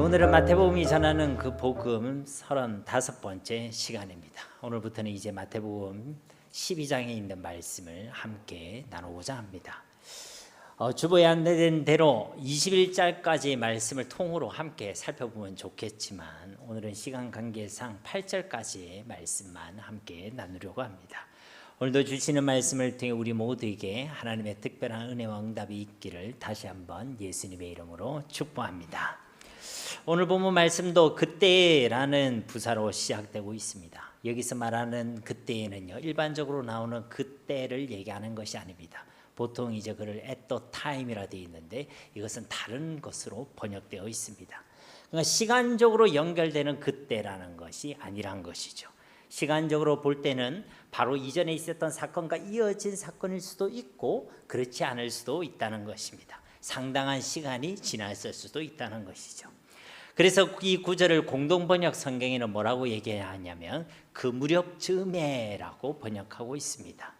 오늘은 마태복음이 전하는 그 복음 35번째 시간입니다. 오늘부터는 이제 마태복음 12장에 있는 말씀을 함께 나누고자 합니다. 주보에 안내된 대로 21절까지의 말씀을 통으로 함께 살펴보면 좋겠지만 오늘은 시간 관계상 8절까지의 말씀만 함께 나누려고 합니다. 오늘도 주시는 말씀을 통해 우리 모두에게 하나님의 특별한 은혜와 응답이 있기를 다시 한번 예수님의 이름으로 축복합니다. 오늘 본문 말씀도 그때라는 부사로 시작되고 있습니다. 여기서 말하는 그때에는요, 일반적으로 나오는 그때를 얘기하는 것이 아닙니다. 보통 이제 그를 at the time이라 되어 있는데 이것은 다른 것으로 번역되어 있습니다. 그러니까 시간적으로 연결되는 그때라는 것이 아니란 것이죠. 시간적으로 볼 때는 바로 이전에 있었던 사건과 이어진 사건일 수도 있고 그렇지 않을 수도 있다는 것입니다. 상당한 시간이 지났을 수도 있다는 것이죠. 그래서 이 구절을 공동번역 성경에는 뭐라고 얘기하냐면 그 무렵 즈음에라고 번역하고 있습니다.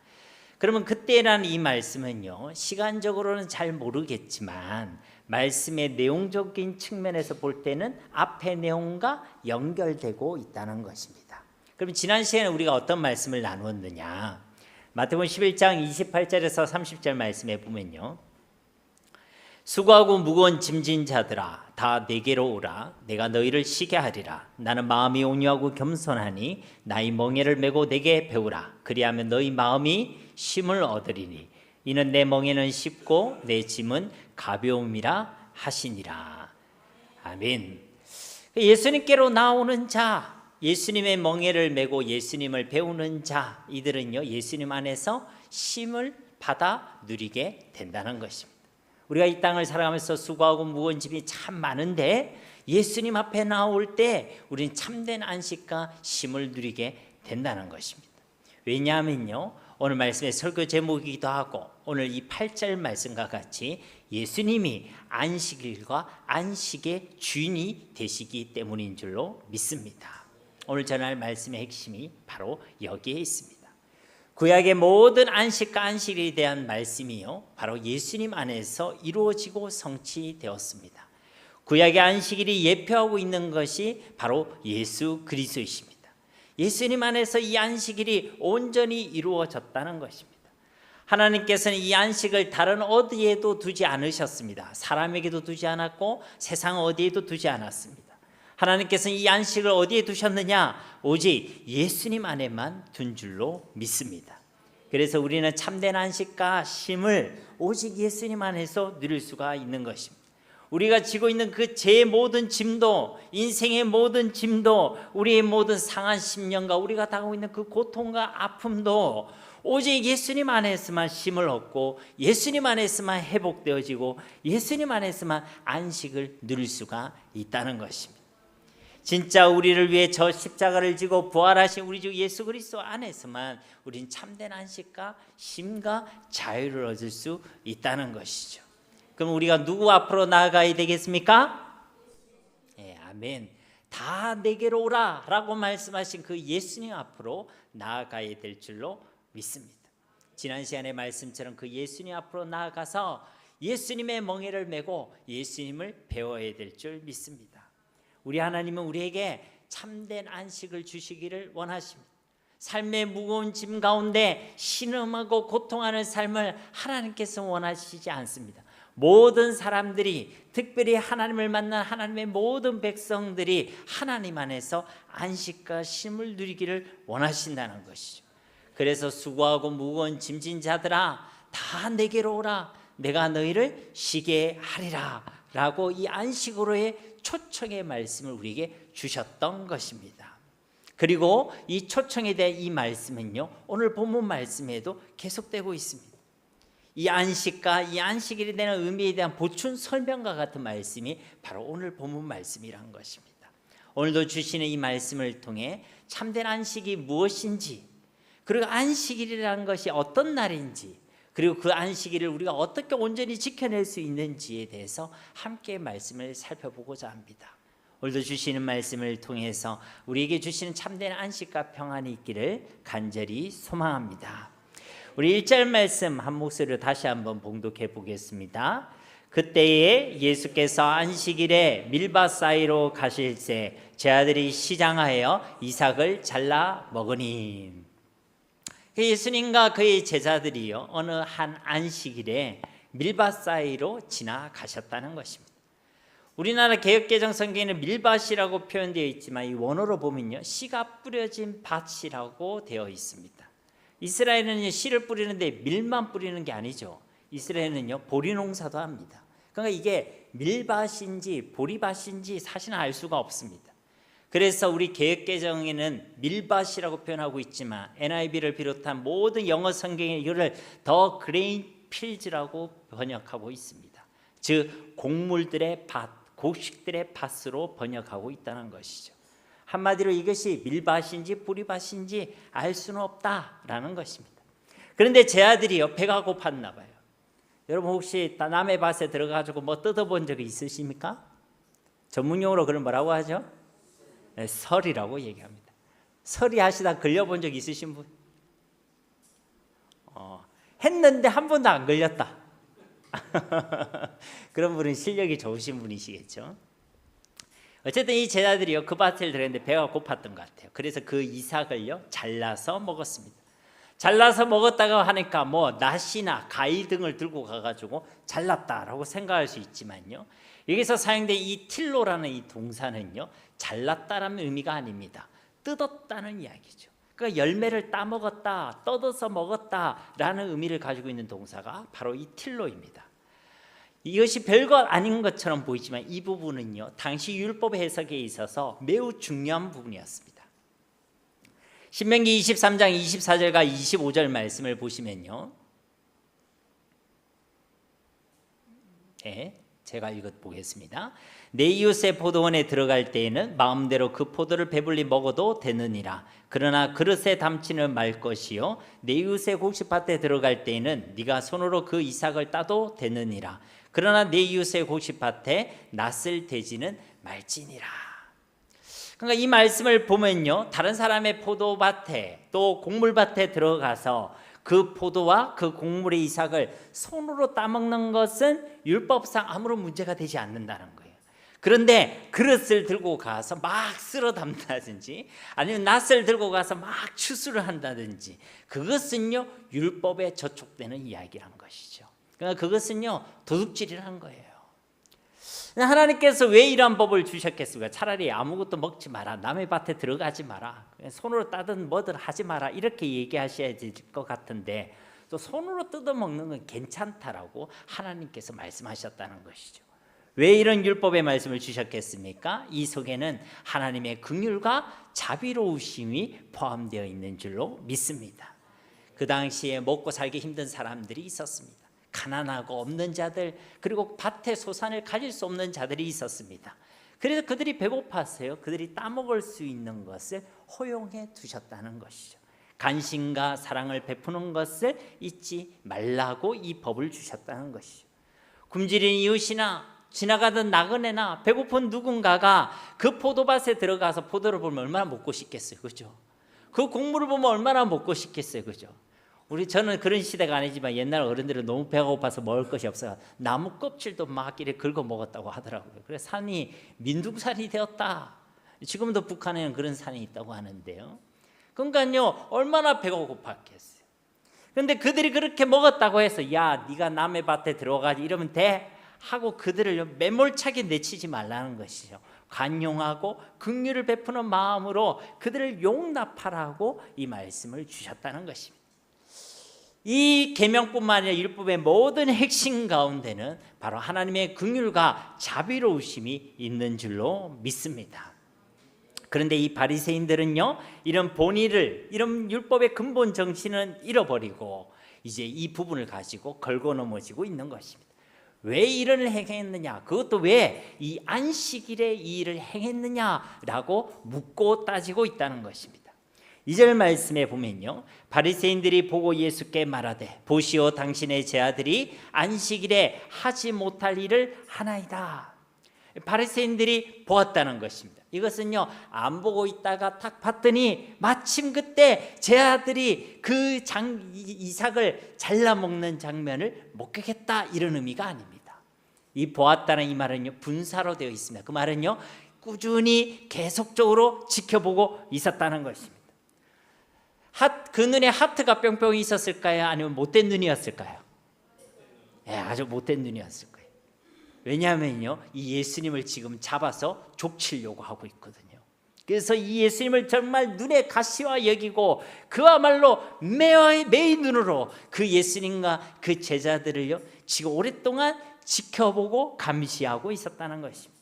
그러면 그때라는 이 말씀은요, 시간적으로는 잘 모르겠지만 말씀의 내용적인 측면에서 볼 때는 앞의 내용과 연결되고 있다는 것입니다. 그럼 지난 시간에 우리가 어떤 말씀을 나누었느냐, 마태복음 11장 28절에서 30절 말씀에 보면요, 수고하고 무거운 짐진 자들아 다 내게로 오라. 내가 너희를 쉬게 하리라. 나는 마음이 온유하고 겸손하니 나의 멍에를 메고 내게 배우라. 그리하면 너희 마음이 쉼을 얻으리니 이는 내 멍에는 쉽고 내 짐은 가벼움이라 하시니라. 아멘. 예수님께로 나오는 자, 예수님의 멍에를 메고 예수님을 배우는 자, 이들은요 예수님 안에서 쉼을 받아 누리게 된다는 것입니다. 우리가 이 땅을 살아가면서 수고하고 무거운 짐이 참 많은데 예수님 앞에 나올 때 우리는 참된 안식과 쉼을 누리게 된다는 것입니다. 왜냐하면요, 오늘 말씀의 설교 제목이기도 하고 오늘 이 8절 말씀과 같이 예수님이 안식일과 안식의 주인이 되시기 때문인 줄로 믿습니다. 오늘 전할 말씀의 핵심이 바로 여기에 있습니다. 구약의 모든 안식과 안식일에 대한 말씀이요, 바로 예수님 안에서 이루어지고 성취되었습니다. 구약의 안식일이 예표하고 있는 것이 바로 예수 그리스도이십니다. 예수님 안에서 이 안식일이 온전히 이루어졌다는 것입니다. 하나님께서는 이 안식을 다른 어디에도 두지 않으셨습니다. 사람에게도 두지 않았고 세상 어디에도 두지 않았습니다. 하나님께서는 이 안식을 어디에 두셨느냐? 오직 예수님 안에만 둔 줄로 믿습니다. 그래서 우리는 참된 안식과 쉼을 오직 예수님 안에서 누릴 수가 있는 것입니다. 우리가 지고 있는 그 제 모든 짐도, 인생의 모든 짐도, 우리의 모든 상한 심령과 우리가 당하고 있는 그 고통과 아픔도 오직 예수님 안에서만 쉼을 얻고 예수님 안에서만 회복되어지고 예수님 안에서만 안식을 누릴 수가 있다는 것입니다. 진짜 우리를 위해 저 십자가를 지고 부활하신 우리 주 예수 그리스도 안에서만 우린 참된 안식과 쉼과 자유를 얻을 수 있다는 것이죠. 그럼 우리가 누구 앞으로 나아가야 되겠습니까? 아멘. 다 내게로 오라 라고 말씀하신 그 예수님 앞으로 나아가야 될 줄로 믿습니다. 지난 시간의 말씀처럼 그 예수님 앞으로 나아가서 예수님의 멍에를 메고 예수님을 배워야 될 줄 믿습니다. 우리 하나님은 우리에게 참된 안식을 주시기를 원하십니다. 삶의 무거운 짐 가운데 신음하고 고통하는 삶을 하나님께서 원하시지 않습니다. 모든 사람들이, 특별히 하나님을 만난 하나님의 모든 백성들이 하나님 안에서 안식과 쉼을 누리기를 원하신다는 것이죠. 그래서 수고하고 무거운 짐진 자들아 다 내게로 오라. 내가 너희를 쉬게 하리라 라고 이 안식으로의 초청의 말씀을 우리에게 주셨던 것입니다. 그리고 이 초청에 대한 이 말씀은요, 오늘 본문 말씀에도 계속되고 있습니다. 이 안식과 이 안식일에 대한 의미에 대한 보충 설명과 같은 말씀이 바로 오늘 본문 말씀이란 것입니다. 오늘도 주시는 이 말씀을 통해 참된 안식이 무엇인지, 그리고 안식일이라는 것이 어떤 날인지, 그리고 그 안식일을 우리가 어떻게 온전히 지켜낼 수 있는지에 대해서 함께 말씀을 살펴보고자 합니다. 오늘도 주시는 말씀을 통해서 우리에게 주시는 참된 안식과 평안이 있기를 간절히 소망합니다. 우리 1절 말씀 한 목소리로 다시 한번 봉독해 보겠습니다. 그때에 예수께서 안식일에 밀밭 사이로 가실새 제자들이 시장하여 이삭을 잘라 먹으니. 예수님과 그의 제자들이요 어느 한 안식일에 밀밭 사이로 지나가셨다는 것입니다. 우리나라 개역개정 성경에는 밀밭이라고 표현되어 있지만 이 원어로 보면요 씨가 뿌려진 밭이라고 되어 있습니다. 이스라엘은 씨를 뿌리는데 밀만 뿌리는 게 아니죠. 이스라엘은요 보리 농사도 합니다. 그러니까 이게 밀밭인지 보리밭인지 사실은 알 수가 없습니다. 그래서 우리 개역개정에는 밀밭이라고 표현하고 있지만 NIV를 비롯한 모든 영어 성경에 이거를 더 그레인 필즈라고 번역하고 있습니다. 즉 곡물들의 밭, 곡식들의 밭으로 번역하고 있다는 것이죠. 한마디로 이것이 밀밭인지 보리밭인지 알 수는 없다라는 것입니다. 그런데 제 아들이요 배가 고팠나 봐요. 여러분 혹시 남의 밭에 들어가지고 뭐 뜯어본 적이 있으십니까? 전문용어로 그걸 뭐라고 하죠? 네, 설이라고 얘기합니다. 설이 하시다 걸려본 적 있으신 분? 했는데 한 번도 안 걸렸다. 그런 분은 실력이 좋으신 분이시겠죠. 어쨌든 이 제자들이요 그 밭을 들었는데 배가 고팠던 것 같아요. 그래서 그 이삭을요 잘라서 먹었습니다. 잘라서 먹었다고 하니까 뭐 낫이나 가위 등을 들고 가가지고 잘랐다라고 생각할 수 있지만요, 여기서 사용된 이 틸로라는 이 동사는요 잘랐다라는 의미가 아닙니다. 뜯었다는 이야기죠. 그러니까 열매를 따먹었다, 뜯어서 먹었다라는 의미를 가지고 있는 동사가 바로 이 틸로입니다. 이것이 별것 아닌 것처럼 보이지만 이 부분은요 당시 율법 해석에 있어서 매우 중요한 부분이었습니다. 신명기 23장 24절과 25절 말씀을 보시면요, 네, 제가 읽어보겠습니다. 내 이웃의 포도원에 들어갈 때에는 마음대로 그 포도를 배불리 먹어도 되느니라. 그러나 그릇에 담지는 말 것이요 내 이웃의 곡식밭에 들어갈 때에는 네가 손으로 그 이삭을 따도 되느니라. 그러나 내 이웃의 곡식밭에 낫을 대지는 말지니라. 그러니까 이 말씀을 보면요 다른 사람의 포도밭에 또 곡물밭에 들어가서 그 포도와 그 곡물의 이삭을 손으로 따먹는 것은 율법상 아무런 문제가 되지 않는다는 거예요. 그런데 그릇을 들고 가서 막 쓸어 담다든지 아니면 낫을 들고 가서 막 추수를 한다든지 그것은요 율법에 저촉되는 이야기란 것이죠. 그러니까 그것은요 도둑질이라는 거예요. 하나님께서 왜 이러한 법을 주셨겠습니까? 차라리 아무것도 먹지 마라, 남의 밭에 들어가지 마라, 손으로 따든 뭐든 하지 마라 이렇게 얘기하셔야 될 것 같은데 또 손으로 뜯어먹는 건 괜찮다라고 하나님께서 말씀하셨다는 것이죠. 왜 이런 율법의 말씀을 주셨겠습니까? 이 속에는 하나님의 긍휼과 자비로우심이 포함되어 있는 줄로 믿습니다. 그 당시에 먹고 살기 힘든 사람들이 있었습니다. 가난하고 없는 자들, 그리고 밭에 소산을 가질 수 없는 자들이 있었습니다. 그래서 그들이 배고팠어요. 그들이 따먹을 수 있는 것을 허용해 두셨다는 것이죠. 간신과 사랑을 베푸는 것을 잊지 말라고 이 법을 주셨다는 것이죠. 굶주린 이웃이나 지나가던 나그네나 배고픈 누군가가 그 포도밭에 들어가서 포도를 보면 얼마나 먹고 싶겠어요, 그죠? 그 곡물을 보면 얼마나 먹고 싶겠어요, 그죠? 저는 그런 시대가 아니지만 옛날 어른들은 너무 배가 고파서 먹을 것이 없어요. 나무 껍질도 막 이렇게 긁어 먹었다고 하더라고요. 그래서 산이 민둥산이 되었다. 지금도 북한에는 그런 산이 있다고 하는데요. 그러니까요 얼마나 배가 고팠겠어요. 그런데 그들이 그렇게 먹었다고 해서 야 네가 남의 밭에 들어가지 이러면 돼? 하고 그들을 매몰차게 내치지 말라는 것이죠. 관용하고 긍휼을 베푸는 마음으로 그들을 용납하라고 이 말씀을 주셨다는 것입니다. 이 계명뿐만 아니라 율법의 모든 핵심 가운데는 바로 하나님의 긍휼과 자비로우심이 있는 줄로 믿습니다. 그런데 이 바리새인들은요 이런 본의를, 이런 율법의 근본 정신은 잃어버리고 이제 이 부분을 가지고 걸고 넘어지고 있는 것입니다. 왜 이를 행했느냐, 그것도 왜 이 안식일에 이 일을 행했느냐라고 묻고 따지고 있다는 것입니다. 2절 말씀에 보면요 바리새인들이 보고 예수께 말하되 보시오 당신의 제자들이 안식일에 하지 못할 일을 하나이다. 바리새인들이 보았다는 것입니다. 이것은요 안 보고 있다가 딱 봤더니 마침 그때 제자들이 그 이삭을 잘라 먹는 장면을 목격했다 이런 의미가 아닙니다. 이 보았다는 이 말은요, 분사로 되어 있습니다. 그 말은요, 꾸준히 계속적으로 지켜보고 있었다는 것입니다. 그 눈에 하트가 뿅뿅 있었을까요? 아니면 못된 눈이었을까요? 아주 못된 눈이었을 거예요. 왜냐하면요, 이 예수님을 지금 잡아서 족치려고 하고 있거든요. 그래서 이 예수님을 정말 눈에 가시와 여기고 그야말로 매의 눈으로 그 예수님과 그 제자들을요, 지금 오랫동안 지켜보고 감시하고 있었다는 것입니다.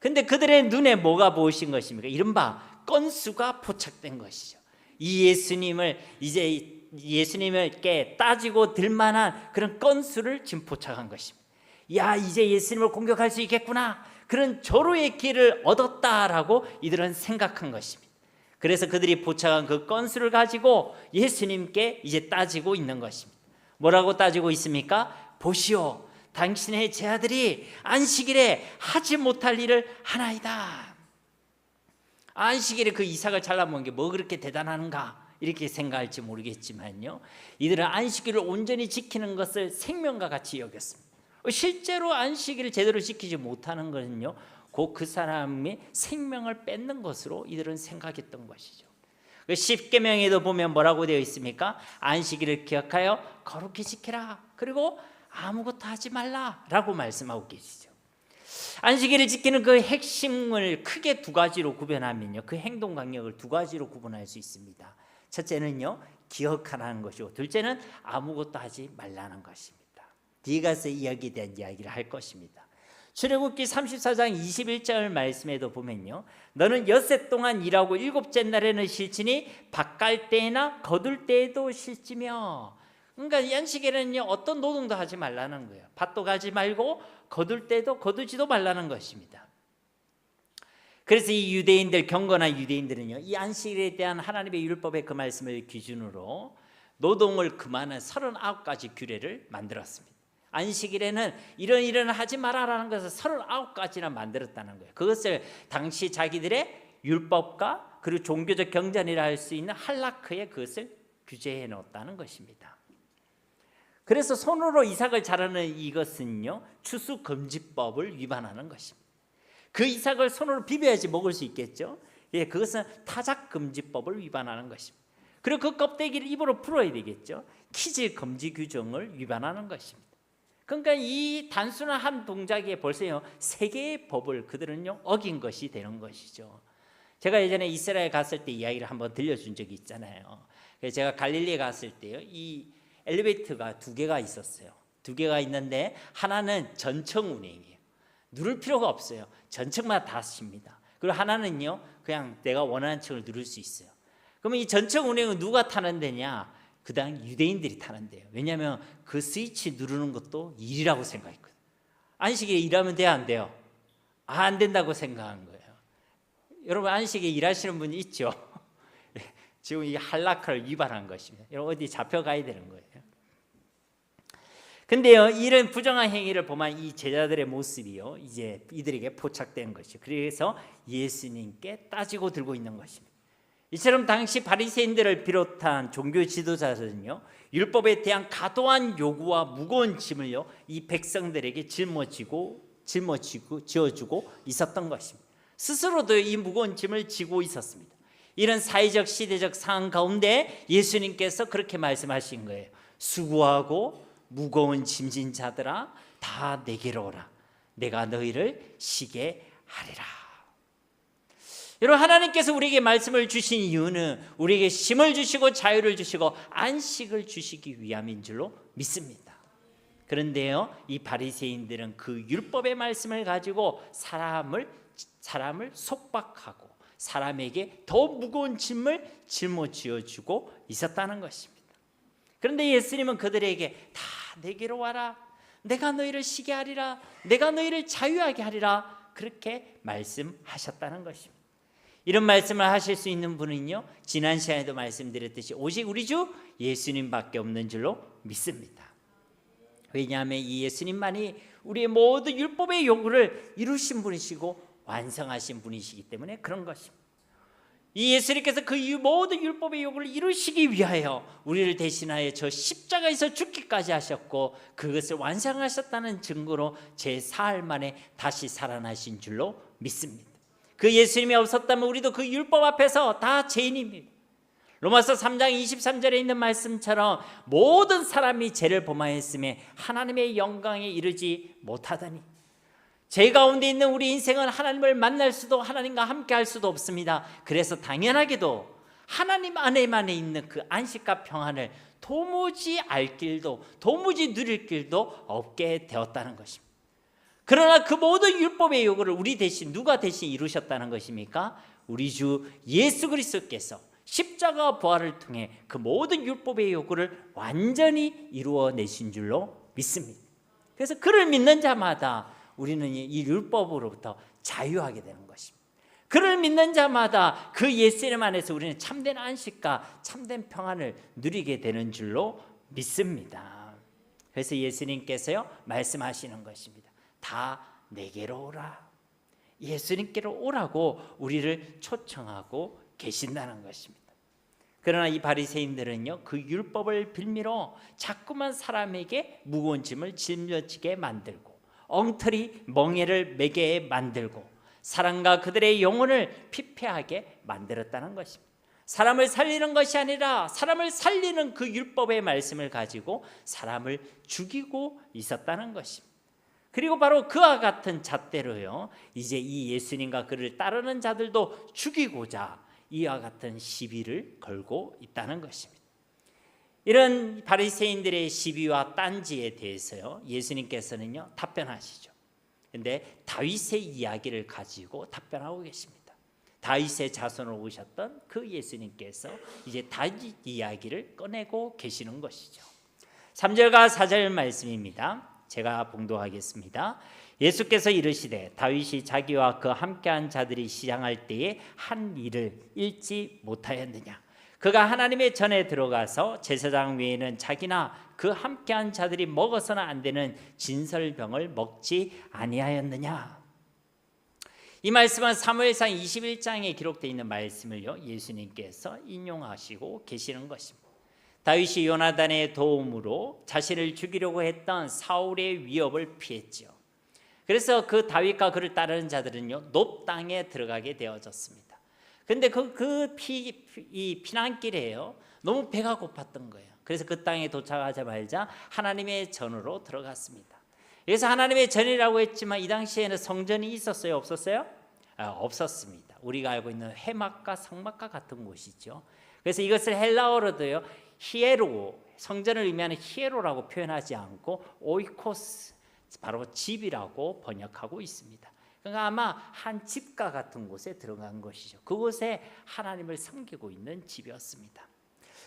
근데 그들의 눈에 뭐가 보이신 것입니까? 이른바 건수가 포착된 것이죠. 이 예수님을 이제 예수님께 따지고 들만한 그런 건수를 지금 포착한 것입니다. 야, 이제 예수님을 공격할 수 있겠구나, 그런 조로의 길을 얻었다라고 이들은 생각한 것입니다. 그래서 그들이 포착한 그 건수를 가지고 예수님께 이제 따지고 있는 것입니다. 뭐라고 따지고 있습니까? 보시오, 당신의 제자들이 안식일에 하지 못할 일을 하나이다. 안식일에 그 이삭을 잘라먹은 게 뭐 그렇게 대단한가, 이렇게 생각할지 모르겠지만요, 이들은 안식일을 온전히 지키는 것을 생명과 같이 여겼습니다. 실제로 안식일을 제대로 지키지 못하는 것은요, 곧 그 사람의 생명을 뺏는 것으로 이들은 생각했던 것이죠. 십계명에도 보면 뭐라고 되어 있습니까? 안식일을 기억하여 거룩히 지키라, 그리고 아무것도 하지 말라라고 말씀하고 계시죠. 안식일을 지키는 그 핵심을 크게 두 가지로 구별하면요, 그 행동 강력을 두 가지로 구분할 수 있습니다. 첫째는요, 기억하라는 것이고, 둘째는 아무것도 하지 말라는 것입니다. 뒤에 가서 이야기에 대한 이야기를 할 것입니다. 출애굽기 34장 21절 말씀에도 보면요, 너는 엿새 동안 일하고 일곱째 날에는 쉴지니 밭갈 때나 거둘 때에도 쉴지며. 그러니까 안식일에는요, 어떤 노동도 하지 말라는 거예요. 밭도 가지 말고 거둘 때도 거두지도 말라는 것입니다. 그래서 이 유대인들, 경건한 유대인들은요, 이 안식일에 대한 하나님의 율법의 그 말씀을 기준으로 노동을 금하는 39가지 규례를 만들었습니다. 안식일에는 이런 일은 하지 말아라는 것을 39가지나 만들었다는 거예요. 그것을 당시 자기들의 율법과 그리고 종교적 경전이라 할 수 있는 할라크에 그것을 규제해 놓았다는 것입니다. 그래서 손으로 이삭을 자르는 이것은요, 추수금지법을 위반하는 것입니다. 그 이삭을 손으로 비벼야지 먹을 수 있겠죠. 그것은 타작금지법을 위반하는 것입니다. 그리고 그 껍데기를 입으로 풀어야 되겠죠. 키질 금지 규정을 위반하는 것입니다. 그러니까 이 단순한 한 동작에 벌써요, 세 개의 법을 그들은요 어긴 것이 되는 것이죠. 제가 예전에 이스라엘 갔을 때 이야기를 한번 들려준 적이 있잖아요. 그래서 제가 갈릴리에 갔을 때요, 이 엘리베이터가 두 개가 있었어요. 두 개가 있는데 하나는 전청 운행이에요. 누를 필요가 없어요. 전층마다 다 씁니다. 그리고 하나는요, 그냥 내가 원하는 층을 누를 수 있어요. 그러면 이 전층 운행은 누가 타는 데냐? 그당 유대인들이 타는 데요. 왜냐하면 그 스위치 누르는 것도 일이라고 생각했거든요. 안식일에 일하면 돼야 안 돼요? 안 된다고 생각한 거예요. 여러분, 안식일에 일하시는 분이 있죠? 지금 이 할라카를 위반한 것입니다. 여러분, 어디 잡혀가야 되는 거예요. 근데요, 이런 부정한 행위를 보면 이 제자들의 모습이요, 이제 이들에게 포착된 것이죠. 그래서 예수님께 따지고 들고 있는 것입니다. 이처럼 당시 바리새인들을 비롯한 종교 지도자들은요, 율법에 대한 과도한 요구와 무거운 짐을요, 이 백성들에게 짊어지고 지어주고 있었던 것입니다. 스스로도 이 무거운 짐을 지고 있었습니다. 이런 사회적 시대적 상황 가운데 예수님께서 그렇게 말씀하신 거예요. 수고하고 무거운 짐진 자들아, 다 내게로 오라. 내가 너희를 쉬게 하리라. 여러분, 하나님께서 우리에게 말씀을 주신 이유는 우리에게 쉼을 주시고 자유를 주시고 안식을 주시기 위함인 줄로 믿습니다. 그런데요, 이 바리새인들은 그 율법의 말씀을 가지고 사람을 속박하고 사람에게 더 무거운 짐을 짊어지어주고 있었다는 것입니다. 그런데 예수님은 그들에게 다 내게로 와라. 내가 너희를 쉬게 하리라. 내가 너희를 자유하게 하리라. 그렇게 말씀하셨다는 것입니다. 이런 말씀을 하실 수 있는 분은요, 지난 시간에도 말씀드렸듯이 오직 우리 주 예수님밖에 없는 줄로 믿습니다. 왜냐하면 이 예수님만이 우리의 모든 율법의 요구를 이루신 분이시고 완성하신 분이시기 때문에 그런 것입니다. 이 예수님께서 그 모든 율법의 요구를 이루시기 위하여 우리를 대신하여 저 십자가에서 죽기까지 하셨고 그것을 완성하셨다는 증거로 제 사흘 만에 다시 살아나신 줄로 믿습니다. 그 예수님이 없었다면 우리도 그 율법 앞에서 다 죄인입니다. 로마서 3장 23절에 있는 말씀처럼 모든 사람이 죄를 범하였음에 하나님의 영광에 이르지 못하다니, 죄 가운데 있는 우리 인생은 하나님을 만날 수도 하나님과 함께 할 수도 없습니다. 그래서 당연하게도 하나님 안에만 있는 그 안식과 평안을 도무지 알 길도 도무지 누릴 길도 없게 되었다는 것입니다. 그러나 그 모든 율법의 요구를 우리 대신 누가 대신 이루셨다는 것입니까? 우리 주 예수 그리스도께서 십자가 부활을 통해 그 모든 율법의 요구를 완전히 이루어내신 줄로 믿습니다. 그래서 그를 믿는 자마다 우리는 이 율법으로부터 자유하게 되는 것입니다. 그를 믿는 자마다 그 예수님 안에서 우리는 참된 안식과 참된 평안을 누리게 되는 줄로 믿습니다. 그래서 예수님께서요 말씀하시는 것입니다. 다 내게로 오라. 예수님께로 오라고 우리를 초청하고 계신다는 것입니다. 그러나 이 바리새인들은요 그 율법을 빌미로 자꾸만 사람에게 무거운 짐을 짊어지게 만들고 엉터리 멍에를 매게 만들고 사람과 그들의 영혼을 피폐하게 만들었다는 것입니다. 사람을 살리는 것이 아니라 사람을 살리는 그 율법의 말씀을 가지고 사람을 죽이고 있었다는 것입니다. 그리고 바로 그와 같은 잣대로요 이제 이 예수님과 그를 따르는 자들도 죽이고자 이와 같은 시비를 걸고 있다는 것입니다. 이런 바리새인들의 시비와 딴지에 대해서요 예수님께서는요 답변하시죠. 그런데 다윗의 이야기를 가지고 답변하고 계십니다. 다윗의 자손으로 오셨던 그 예수님께서 이제 다윗 이야기를 꺼내고 계시는 것이죠. 3절과 4절 말씀입니다. 제가 봉독하겠습니다. 예수께서 이르시되 다윗이 자기와 그 함께한 자들이 시장할 때에 한 일을 잊지 못하였느냐. 그가 하나님의 전에 들어가서 제사장 외에는 자기나 그 함께한 자들이 먹어서는 안 되는 진설병을 먹지 아니하였느냐. 이 말씀은 사무엘상 21장에 기록되어 있는 말씀을요 예수님께서 인용하시고 계시는 것입니다. 다윗이 요나단의 도움으로 자신을 죽이려고 했던 사울의 위협을 피했죠. 그래서 그 다윗과 그를 따르는 자들은요 높 땅에 들어가게 되어졌습니다. 그런데 이 피난길에요 너무 배가 고팠던 거예요. 그래서 그 땅에 도착하자마자 하나님의 전으로 들어갔습니다. 그래서 하나님의 전이라고 했지만 이 당시에는 성전이 있었어요, 없었어요? 없었습니다. 우리가 알고 있는 회막과 성막과 같은 곳이죠. 그래서 이것을 헬라어로도요 히에로, 성전을 의미하는 히에로라고 표현하지 않고 오이코스, 바로 집이라고 번역하고 있습니다. 그러니까 아마 한 집과 같은 곳에 들어간 것이죠. 그곳에 하나님을 섬기고 있는 집이었습니다.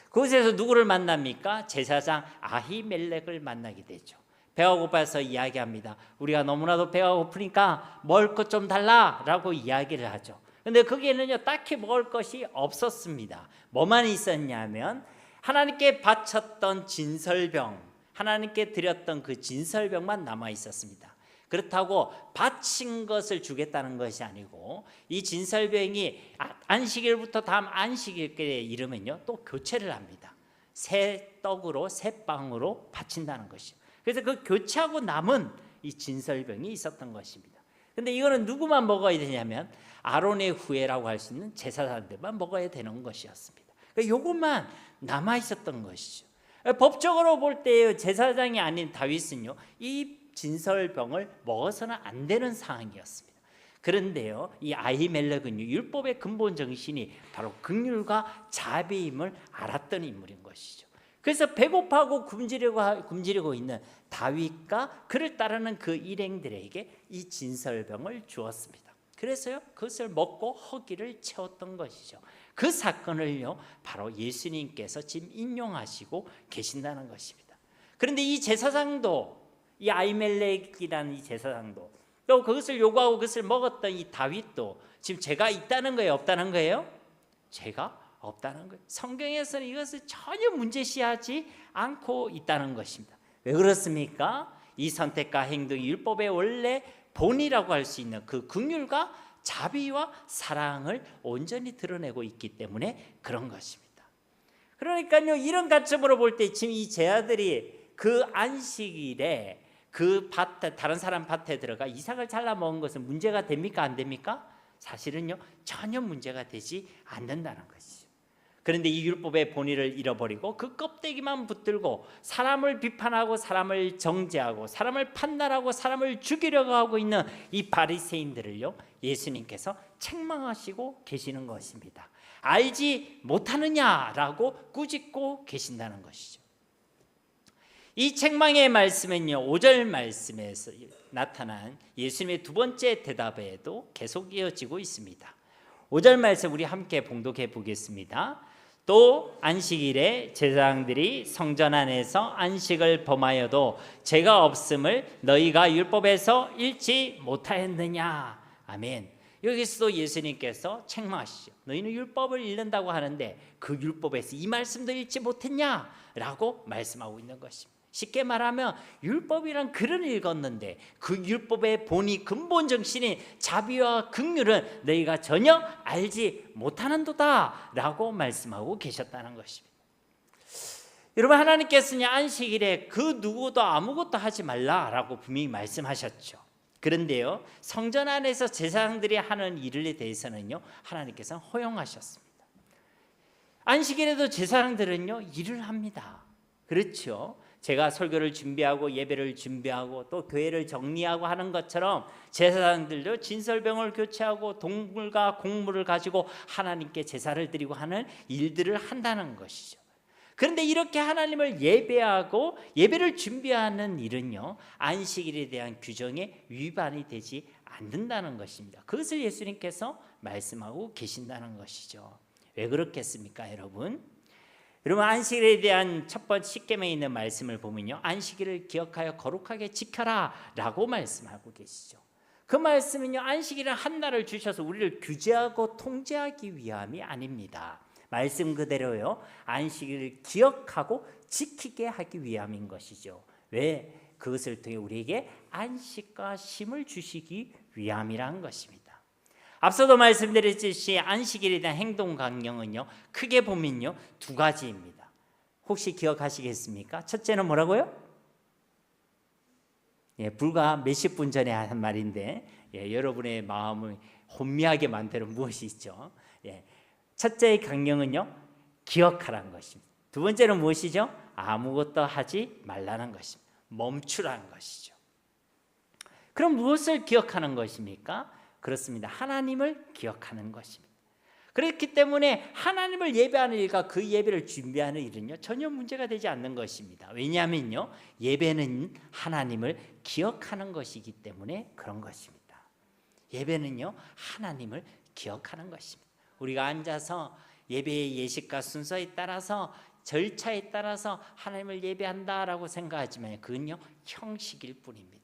그곳에서 누구를 만납니까? 제사장 아히멜렉을 만나게 되죠. 배가 고파서 이야기합니다. 우리가 너무나도 배가 고프니까 먹을 것 좀 달라라고 이야기를 하죠. 그런데 거기에는요 딱히 먹을 것이 없었습니다. 뭐만 있었냐면 하나님께 바쳤던 진설병, 하나님께 드렸던 그 진설병만 남아 있었습니다. 그렇다고 바친 것을 주겠다는 것이 아니고 이 진설병이 안식일부터 다음 안식일에 이르면요 또 교체를 합니다. 새 떡으로 새 빵으로 바친다는 것이죠. 그래서 그 교체하고 남은 이 진설병이 있었던 것입니다. 그런데 이거는 누구만 먹어야 되냐면 아론의 후예라고 할 수 있는 제사장들만 먹어야 되는 것이었습니다. 그러니까 이것만 남아 있었던 것이죠. 법적으로 볼 때 제사장이 아닌 다윗은요 이 진설병을 먹어서는 안 되는 상황이었습니다. 그런데요 이 아히멜렉은요 율법의 근본 정신이 바로 긍휼과 자비임을 알았던 인물인 것이죠. 그래서 배고파하고 굶주리고 있는 다윗과 그를 따르는 그 일행들에게 이 진설병을 주었습니다. 그래서요 그것을 먹고 허기를 채웠던 것이죠. 그 사건을요 바로 예수님께서 지금 인용하시고 계신다는 것입니다. 그런데 이 제사장도, 이 아히멜렉이라는 이 제사장도, 또 그것을 요구하고 그것을 먹었던 이 다윗도 지금 죄가 있다는 거예요, 없다는 거예요? 죄가 없다는 거예요. 성경에서는 이것을 전혀 문제시하지 않고 있다는 것입니다. 왜 그렇습니까? 이 선택과 행동이 율법의 원래 본이라고 할 수 있는 그 긍휼과 자비와 사랑을 온전히 드러내고 있기 때문에 그런 것입니다. 그러니까요, 이런 관점으로 볼 때 지금 이 제 아들이 그 안식일에 그 밭에, 다른 사람 밭에 들어가 이삭을 잘라 먹은 것은 문제가 됩니까? 안 됩니까? 사실은요, 전혀 문제가 되지 않는다는 것이죠. 그런데 이 율법의 본의를 잃어버리고 그 껍데기만 붙들고 사람을 비판하고 사람을 정죄하고 사람을 판단하고 사람을 죽이려고 하고 있는 이 바리새인들을요, 예수님께서 책망하시고 계시는 것입니다. 알지 못하느냐라고 꾸짖고 계신다는 것이죠. 이 책망의 말씀은요, 5절 말씀에서 나타난 예수님의 두 번째 대답에도 계속 이어지고 있습니다. 5절 말씀 우리 함께 봉독해 보겠습니다. 또 안식일에 제사장들이 성전 안에서 안식을 범하여도 죄가 없음을 너희가 율법에서 읽지 못하였느냐. 아멘. 여기서도 예수님께서 책망하시죠. 너희는 율법을 읽는다고 하는데 그 율법에서 이 말씀도 읽지 못했냐라고 말씀하고 있는 것입니다. 쉽게 말하면 율법이란 글을 읽었는데 그 율법의 본이 근본 정신인 자비와 긍휼은 너희가 전혀 알지 못하는도다 라고 말씀하고 계셨다는 것입니다. 여러분, 하나님께서는 안식일에 그 누구도 아무것도 하지 말라라고 분명히 말씀하셨죠. 그런데요, 성전 안에서 제사장들이 하는 일에 대해서는요, 하나님께서는 허용하셨습니다. 안식일에도 제사장들은요, 일을 합니다. 그렇죠. 제가 설교를 준비하고 예배를 준비하고 또 교회를 정리하고 하는 것처럼 제사장들도 진설병을 교체하고 동물과 곡물을 가지고 하나님께 제사를 드리고 하는 일들을 한다는 것이죠. 그런데 이렇게 하나님을 예배하고 예배를 준비하는 일은요, 안식일에 대한 규정에 위반이 되지 않는다는 것입니다. 그것을 예수님께서 말씀하고 계신다는 것이죠. 왜 그렇겠습니까, 여러분? 여러분, 안식일에 대한 첫 번째 십계명에 있는 말씀을 보면요, 안식일을 기억하여 거룩하게 지켜라 라고 말씀하고 계시죠. 그 말씀은요, 안식일은 한 날을 주셔서 우리를 규제하고 통제하기 위함이 아닙니다. 말씀 그대로요, 안식일을 기억하고 지키게 하기 위함인 것이죠. 왜? 그것을 통해 우리에게 안식과 쉼을 주시기 위함이라는 것입니다. 앞서도 말씀드렸듯이 안식일에 대한 행동 강령은요, 크게 보면요, 두 가지입니다. 혹시 기억하시겠습니까? 첫째는 뭐라고요? 불과 몇십 분 전에 한 말인데 여러분의 마음을 혼미하게 만드는 무엇이 있죠? 첫째의 강령은요, 기억하라는 것입니다. 두 번째는 무엇이죠? 아무것도 하지 말라는 것입니다. 멈추라는 것이죠. 그럼 무엇을 기억하는 것입니까? 그렇습니다. 하나님을 기억하는 것입니다. 그렇기 때문에 하나님을 예배하는 일과 그 예배를 준비하는 일은요, 전혀 문제가 되지 않는 것입니다. 왜냐하면요, 예배는 하나님을 기억하는 것이기 때문에 그런 것입니다. 예배는요, 하나님을 기억하는 것입니다. 우리가 앉아서 예배의 예식과 순서에 따라서 절차에 따라서 하나님을 예배한다라고 생각하지만 그건요, 형식일 뿐입니다.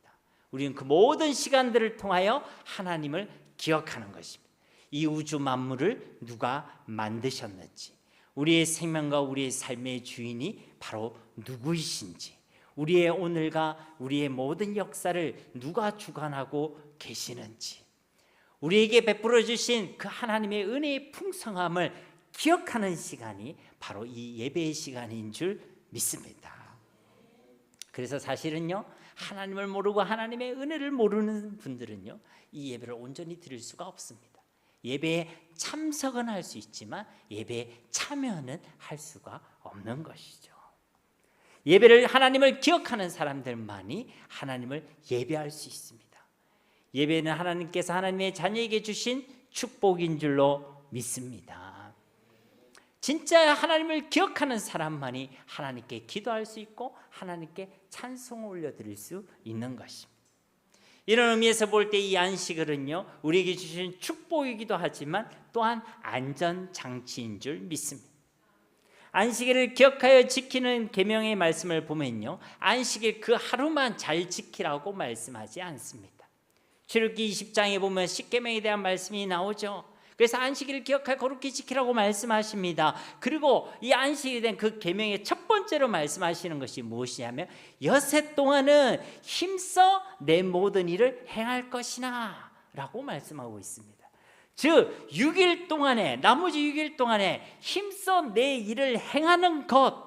우리는 그 모든 시간들을 통하여 하나님을 기억하는 것입니다. 이 우주 만물을 누가 만드셨는지, 우리의 생명과 우리의 삶의 주인이 바로 누구이신지, 우리의 오늘과 우리의 모든 역사를 누가 주관하고 계시는지, 우리에게 베풀어 주신 그 하나님의 은혜의 풍성함을 기억하는 시간이 바로 이 예배의 시간인 줄 믿습니다. 그래서 사실은요, 하나님을 모르고 하나님의 은혜를 모르는 분들은요, 이 예배를 온전히 드릴 수가 없습니다. 예배에 참석은 할 수 있지만 예배에 참여는 할 수가 없는 것이죠. 예배를, 하나님을 기억하는 사람들만이 하나님을 예배할 수 있습니다. 예배는 하나님께서 하나님의 자녀에게 주신 축복인 줄로 믿습니다. 진짜 하나님을 기억하는 사람만이 하나님께 기도할 수 있고 하나님께 찬송을 올려드릴 수 있는 것입니다. 이런 의미에서 볼 때 이 안식일은요, 우리에게 주신 축복이기도 하지만 또한 안전장치인 줄 믿습니다. 안식일을 기억하여 지키는 계명의 말씀을 보면요, 안식일 그 하루만 잘 지키라고 말씀하지 않습니다. 출애굽기 20장에 보면 십계명에 대한 말씀이 나오죠. 그래서 안식일을 기억하여 거룩히 지키라고 말씀하십니다. 그리고 이 안식일에 대한 그 계명의 첫 번째로 말씀하시는 것이 무엇이냐면 여섯 동안은 힘써 내 모든 일을 행할 것이나 라고 말씀하고 있습니다. 즉 6일 동안에, 나머지 6일 동안에 힘써 내 일을 행하는 것,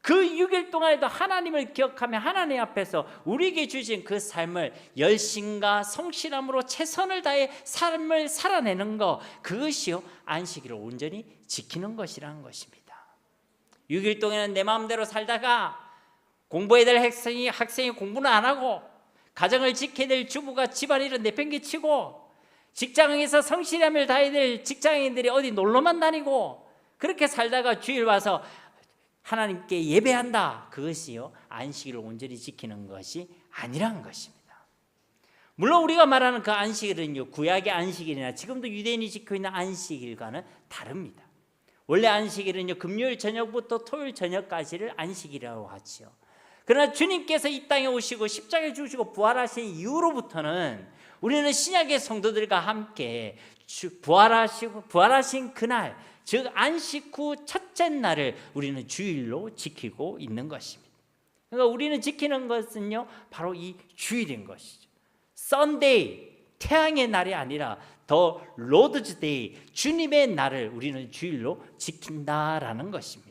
그 6일 동안에도 하나님을 기억하며 하나님 앞에서 우리에게 주신 그 삶을 열심과 성실함으로 최선을 다해 삶을 살아내는 것, 그것이요 안식일을 온전히 지키는 것이라는 것입니다. 6일 동안은 내 마음대로 살다가 공부해야 될 학생이 공부는 안 하고, 가정을 지켜야 될 주부가 집안일은 내팽개치고, 직장에서 성실함을 다해야 될 직장인들이 어디 놀러만 다니고, 그렇게 살다가 주일 와서 하나님께 예배한다. 그것이요 안식일을 온전히 지키는 것이 아니란 것입니다. 물론 우리가 말하는 그 안식일은요 구약의 안식일이나 지금도 유대인이 지키고 있는 안식일과는 다릅니다. 원래 안식일은요 금요일 저녁부터 토요일 저녁까지를 안식이라고 하지요. 그러나 주님께서 이 땅에 오시고 십자가에 죽으시고 부활하신 이후로부터는 우리는 신약의 성도들과 함께 부활하신 그날, 즉 안식 후 첫째 날을 우리는 주일로 지키고 있는 것입니다. 그러니까 우리는 지키는 것은요 바로 이 주일인 것이죠. Sunday, 태양의 날이 아니라 The Lord's Day, 주님의 날을 우리는 주일로 지킨다라는 것입니다.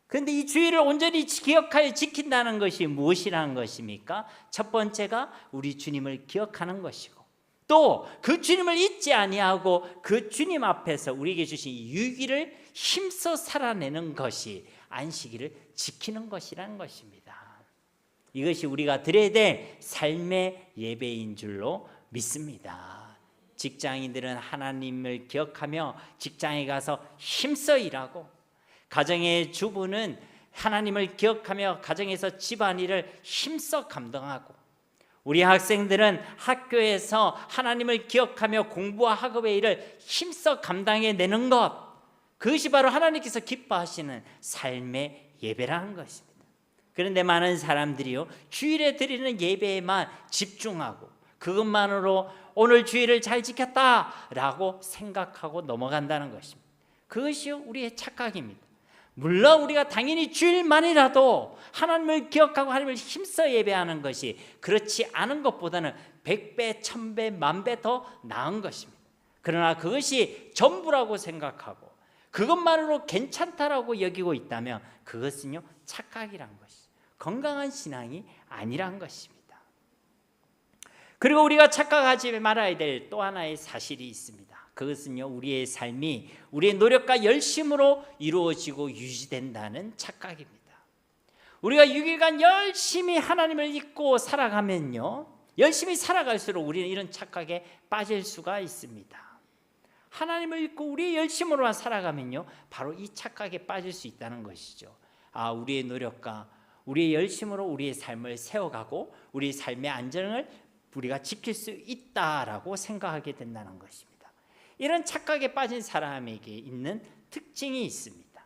그런데 이 주일을 온전히 기억하여 지킨다는 것이 무엇이라는 것입니까? 첫 번째가 우리 주님을 기억하는 것이고, 또 그 주님을 잊지 아니하고 그 주님 앞에서 우리에게 주신 유기를 힘써 살아내는 것이 안식일을 지키는 것이라는 것입니다. 이것이 우리가 드려야 될 삶의 예배인 줄로 믿습니다. 직장인들은 하나님을 기억하며 직장에 가서 힘써 일하고, 가정의 주부는 하나님을 기억하며 가정에서 집안일을 힘써 감당하고, 우리 학생들은 학교에서 하나님을 기억하며 공부와 학업의 일을 힘써 감당해내는 것, 그것이 바로 하나님께서 기뻐하시는 삶의 예배라는 것입니다. 그런데 많은 사람들이요 주일에 드리는 예배에만 집중하고 그것만으로 오늘 주일을 잘 지켰다라고 생각하고 넘어간다는 것입니다. 그것이요 우리의 착각입니다. 물론 우리가 당연히 주일만이라도 하나님을 기억하고 하나님을 힘써 예배하는 것이 그렇지 않은 것보다는 100배, 1000배, 10,000배 더 나은 것입니다. 그러나 그것이 전부라고 생각하고 그것만으로 괜찮다라고 여기고 있다면 그것은요 착각이란 것이죠. 건강한 신앙이 아니란 것입니다. 그리고 우리가 착각하지 말아야 될 또 하나의 사실이 있습니다. 그것은요 우리의 삶이 우리의 노력과 열심으로 이루어지고 유지된다는 착각입니다. 우리가 6일간 열심히 하나님을 잊고 살아가면요 열심히 살아갈수록 우리는 이런 착각에 빠질 수가 있습니다. 하나님을 잊고 우리의 열심으로만 살아가면요 바로 이 착각에 빠질 수 있다는 것이죠. 우리의 노력과 우리의 열심으로 우리의 삶을 세워가고 우리의 삶의 안정을 우리가 지킬 수 있다라고 생각하게 된다는 것입니다. 이런 착각에 빠진 사람에게 있는 특징이 있습니다.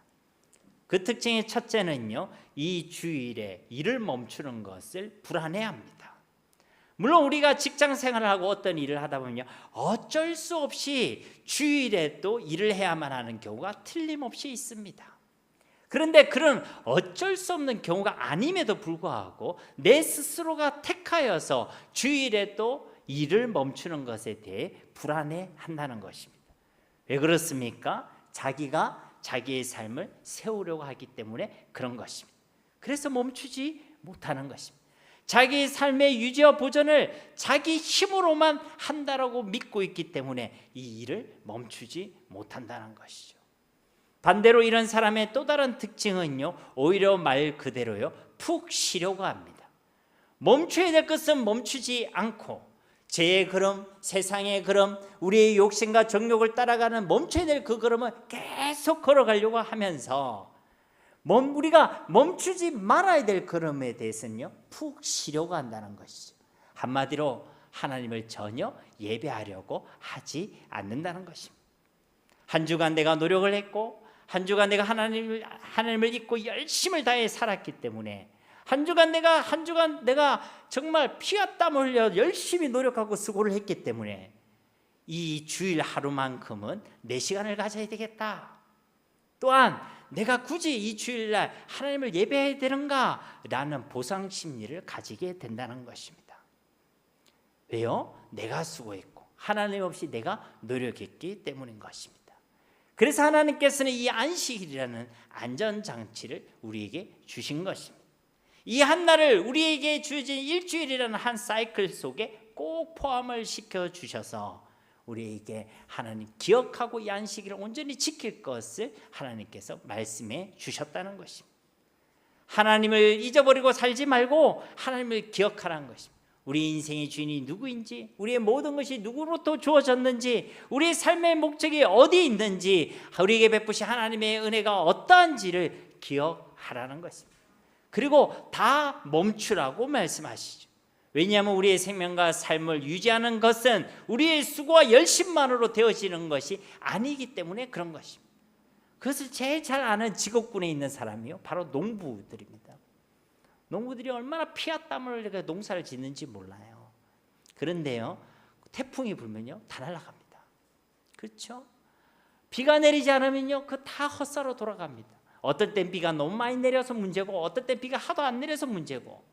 그 특징의 첫째는요 이 주일에 일을 멈추는 것을 불안해합니다. 물론 우리가 직장 생활을 하고 어떤 일을 하다 보면 어쩔 수 없이 주일에 또 일을 해야만 하는 경우가 틀림없이 있습니다. 그런데 그런 어쩔 수 없는 경우가 아님에도 불구하고 내 스스로가 택하여서 주일에 또 일을 멈추는 것에 대해 불안해한다는 것입니다. 왜 그렇습니까? 자기가 자기의 삶을 세우려고 하기 때문에 그런 것입니다. 그래서 멈추지 못하는 것입니다. 자기의 삶의 유지와 보존을 자기 힘으로만 한다라고 믿고 있기 때문에 이 일을 멈추지 못한다는 것이죠. 반대로 이런 사람의 또 다른 특징은요 오히려 말 그대로요 푹 쉬려고 합니다. 멈춰야 될 것은 멈추지 않고 죄의 걸음, 세상의 걸음, 우리의 욕심과 정욕을 따라가는 멈춰야 될 그 걸음을 계속 걸어가려고 하면서 우리가 멈추지 말아야 될 걸음에 대해서는요 푹 쉬려고 한다는 것이죠. 한마디로 하나님을 전혀 예배하려고 하지 않는다는 것입니다. 한 주간 내가 노력을 했고 한 주간 내가 하나님을 잊고 열심을 다해 살았기 때문에 한 주간 내가 정말 피와 땀을 흘려 열심히 노력하고 수고를 했기 때문에 이 주일 하루만큼은 내 시간을 가져야 되겠다. 또한 내가 굳이 이 주일날 하나님을 예배해야 되는가 라는 보상 심리를 가지게 된다는 것입니다. 왜요? 내가 수고했고 하나님 없이 내가 노력했기 때문인 것입니다. 그래서 하나님께서는 이 안식일이라는 안전장치를 우리에게 주신 것입니다. 이 한날을 우리에게 주어진 일주일이라는 한 사이클 속에 꼭 포함을 시켜 주셔서 우리에게 하나님 기억하고 이 안식일을 온전히 지킬 것을 하나님께서 말씀해 주셨다는 것입니다. 하나님을 잊어버리고 살지 말고 하나님을 기억하라는 것입니다. 우리 인생의 주인이 누구인지, 우리의 모든 것이 누구로부터 주어졌는지, 우리의 삶의 목적이 어디 있는지, 우리에게 베푸신 하나님의 은혜가 어떠한지를 기억하라는 것입니다. 그리고 다 멈추라고 말씀하시죠. 왜냐하면 우리의 생명과 삶을 유지하는 것은 우리의 수고와 열심만으로 되어지는 것이 아니기 때문에 그런 것입니다. 그것을 제일 잘 아는 직업군에 있는 사람이요, 바로 농부들입니다. 농부들이 얼마나 피와 땀을 흘려 농사를 짓는지 몰라요. 그런데요, 태풍이 불면요 다 날아갑니다. 그렇죠? 비가 내리지 않으면요 그 다 헛사로 돌아갑니다. 어떨 땐 비가 너무 많이 내려서 문제고, 어떨 땐 비가 하도 안 내려서 문제고.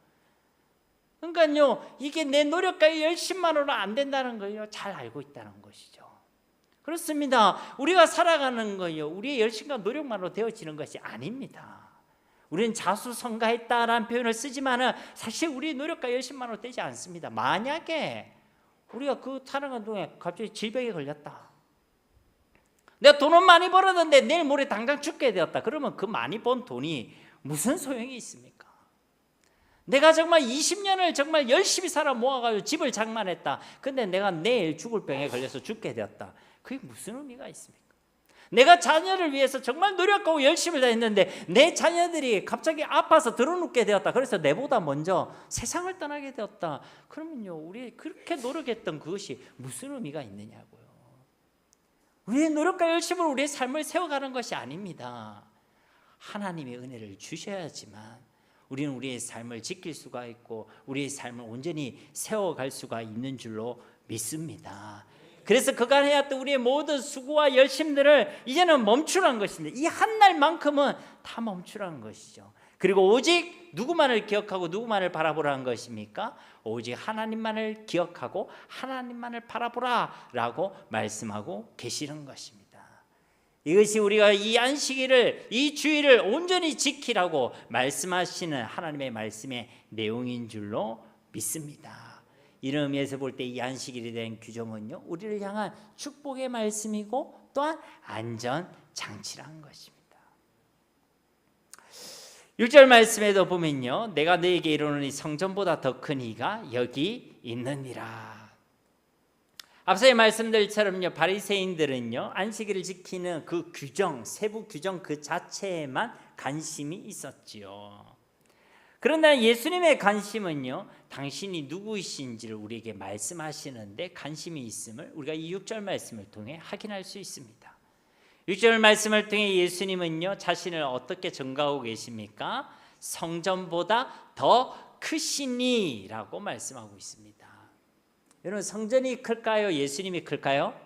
그러니까요, 이게 내 노력과 열심만으로 안 된다는 거예요. 잘 알고 있다는 것이죠. 그렇습니다. 우리가 살아가는 거요, 우리의 열심과 노력만으로 되어지는 것이 아닙니다. 우리는 자수성가했다라는 표현을 쓰지만은 사실 우리의 노력과 열심만으로 되지 않습니다. 만약에 우리가 그 살아가는 동안에 갑자기 질병에 걸렸다, 내가 돈은 많이 벌었는데 내일 모레 당장 죽게 되었다, 그러면 그 많이 번 돈이 무슨 소용이 있습니까? 내가 정말 20년을 정말 열심히 살아 모아가지고 집을 장만했다, 근데 내가 내일 죽을 병에 걸려서 죽게 되었다, 그게 무슨 의미가 있습니까? 내가 자녀를 위해서 정말 노력하고 열심히 다했는데 내 자녀들이 갑자기 아파서 드러눕게 되었다, 그래서 내보다 먼저 세상을 떠나게 되었다, 그러면요 우리 그렇게 노력했던 그것이 무슨 의미가 있느냐고요. 우리의 노력과 열심으로 우리의 삶을 세워가는 것이 아닙니다. 하나님의 은혜를 주셔야지만 우리는 우리의 삶을 지킬 수가 있고 우리의 삶을 온전히 세워갈 수가 있는 줄로 믿습니다. 그래서 그간 해왔던 우리의 모든 수고와 열심들을 이제는 멈추라는 것입니다. 이 한 날만큼은 다 멈추라는 것이죠. 그리고 오직 누구만을 기억하고 누구만을 바라보라는 것입니까? 오직 하나님만을 기억하고 하나님만을 바라보라라고 말씀하고 계시는 것입니다. 이것이 우리가 이 안식일을, 이 주일을 온전히 지키라고 말씀하시는 하나님의 말씀의 내용인 줄로 믿습니다. 이런 의미에서 볼 때 이 안식일에 대한 규정은요, 우리를 향한 축복의 말씀이고 또한 안전장치라는 것입니다. 6절 말씀에도 보면요, 내가 너에게 이르노니 성전보다 더 큰 이가 여기 있느니라. 앞서의 말씀들처럼요, 바리새인들은요 안식일을 지키는 그 규정, 세부 규정 그 자체에만 관심이 있었지요. 그러나 예수님의 관심은요, 당신이 누구이신지를 우리에게 말씀하시는데 관심이 있음을 우리가 이 6절 말씀을 통해 확인할 수 있습니다. 6절 말씀을 통해 예수님은요 자신을 어떻게 증거하고 계십니까? 성전보다 더 크시니라고 말씀하고 있습니다. 여러분, 성전이 클까요? 예수님이 클까요?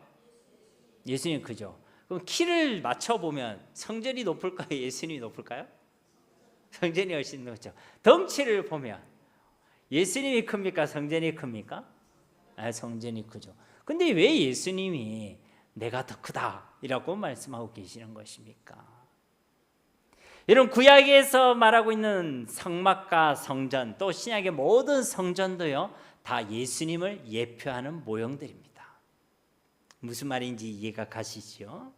예수님이 크죠. 그럼 키를 맞춰보면 성전이 높을까요? 예수님이 높을까요? 성전이 훨씬 높죠. 덩치를 보면 예수님이 큽니까? 성전이 큽니까? 성전이 크죠. 근데 왜 예수님이 내가 더 크다 이라고 말씀하고 계시는 것입니까? 여러분, 구약에서 말하고 있는 성막과 성전, 또 신약의 모든 성전도요 다 예수님을 예표하는 모형들입니다. 무슨 말인지 이해가 가시죠?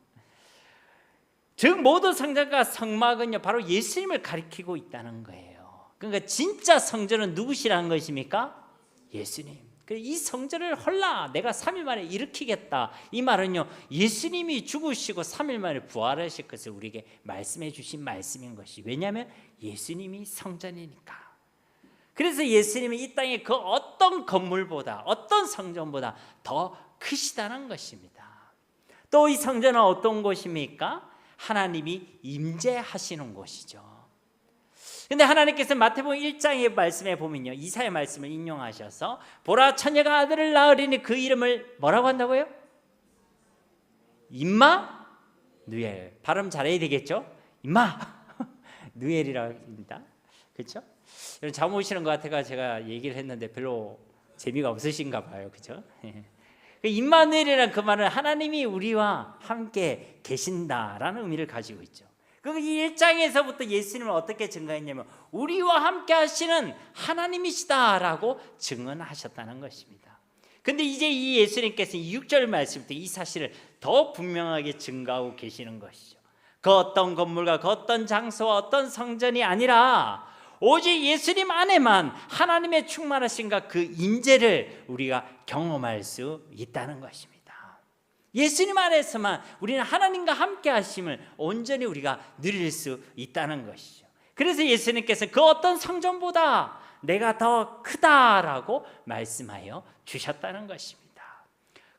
즉 모든 성전과 성막은요 바로 예수님을 가리키고 있다는 거예요. 그러니까 진짜 성전은 누구시라는 것입니까? 예수님. 이 성전을 헐라 내가 3일 만에 일으키겠다, 이 말은요 예수님이 죽으시고 3일 만에 부활하실 것을 우리에게 말씀해 주신 말씀인 것이, 왜냐하면 예수님이 성전이니까. 그래서 예수님이 이 땅의 그 어떤 건물보다, 어떤 성전보다 더 크시다는 것입니다. 또 이 성전은 어떤 곳입니까? 하나님이 임재하시는 곳이죠. 근데 하나님께서 마태복음 1장의 말씀에 보면요, 이사야 말씀을 인용하셔서 보라 처녀가 아들을 낳으리니 그 이름을 뭐라고 한다고요? 임마누엘. 발음 잘해야 되겠죠? 임마누엘이라고 합니다. 그렇죠? 여러분, 잠 오시는 것 같아가 제가 얘기를 했는데 별로 재미가 없으신가 봐요. 그렇죠? 임마누엘이라는 그 말은 하나님이 우리와 함께 계신다라는 의미를 가지고 있죠. 그 1장에서부터 예수님을 어떻게 증거했냐면 우리와 함께 하시는 하나님이시다라고 증언하셨다는 것입니다. 근데 이제 이 예수님께서 6절 말씀부터 이 사실을 더 분명하게 증거하고 계시는 것이죠. 그 어떤 건물과 그 어떤 장소와 어떤 성전이 아니라 오직 예수님 안에만 하나님의 충만하신가 그 임재를 우리가 경험할 수 있다는 것입니다. 예수님 안에서만 우리는 하나님과 함께 하심을 온전히 우리가 누릴 수 있다는 것이죠. 그래서 예수님께서 그 어떤 성전보다 내가 더 크다라고 말씀하여 주셨다는 것입니다.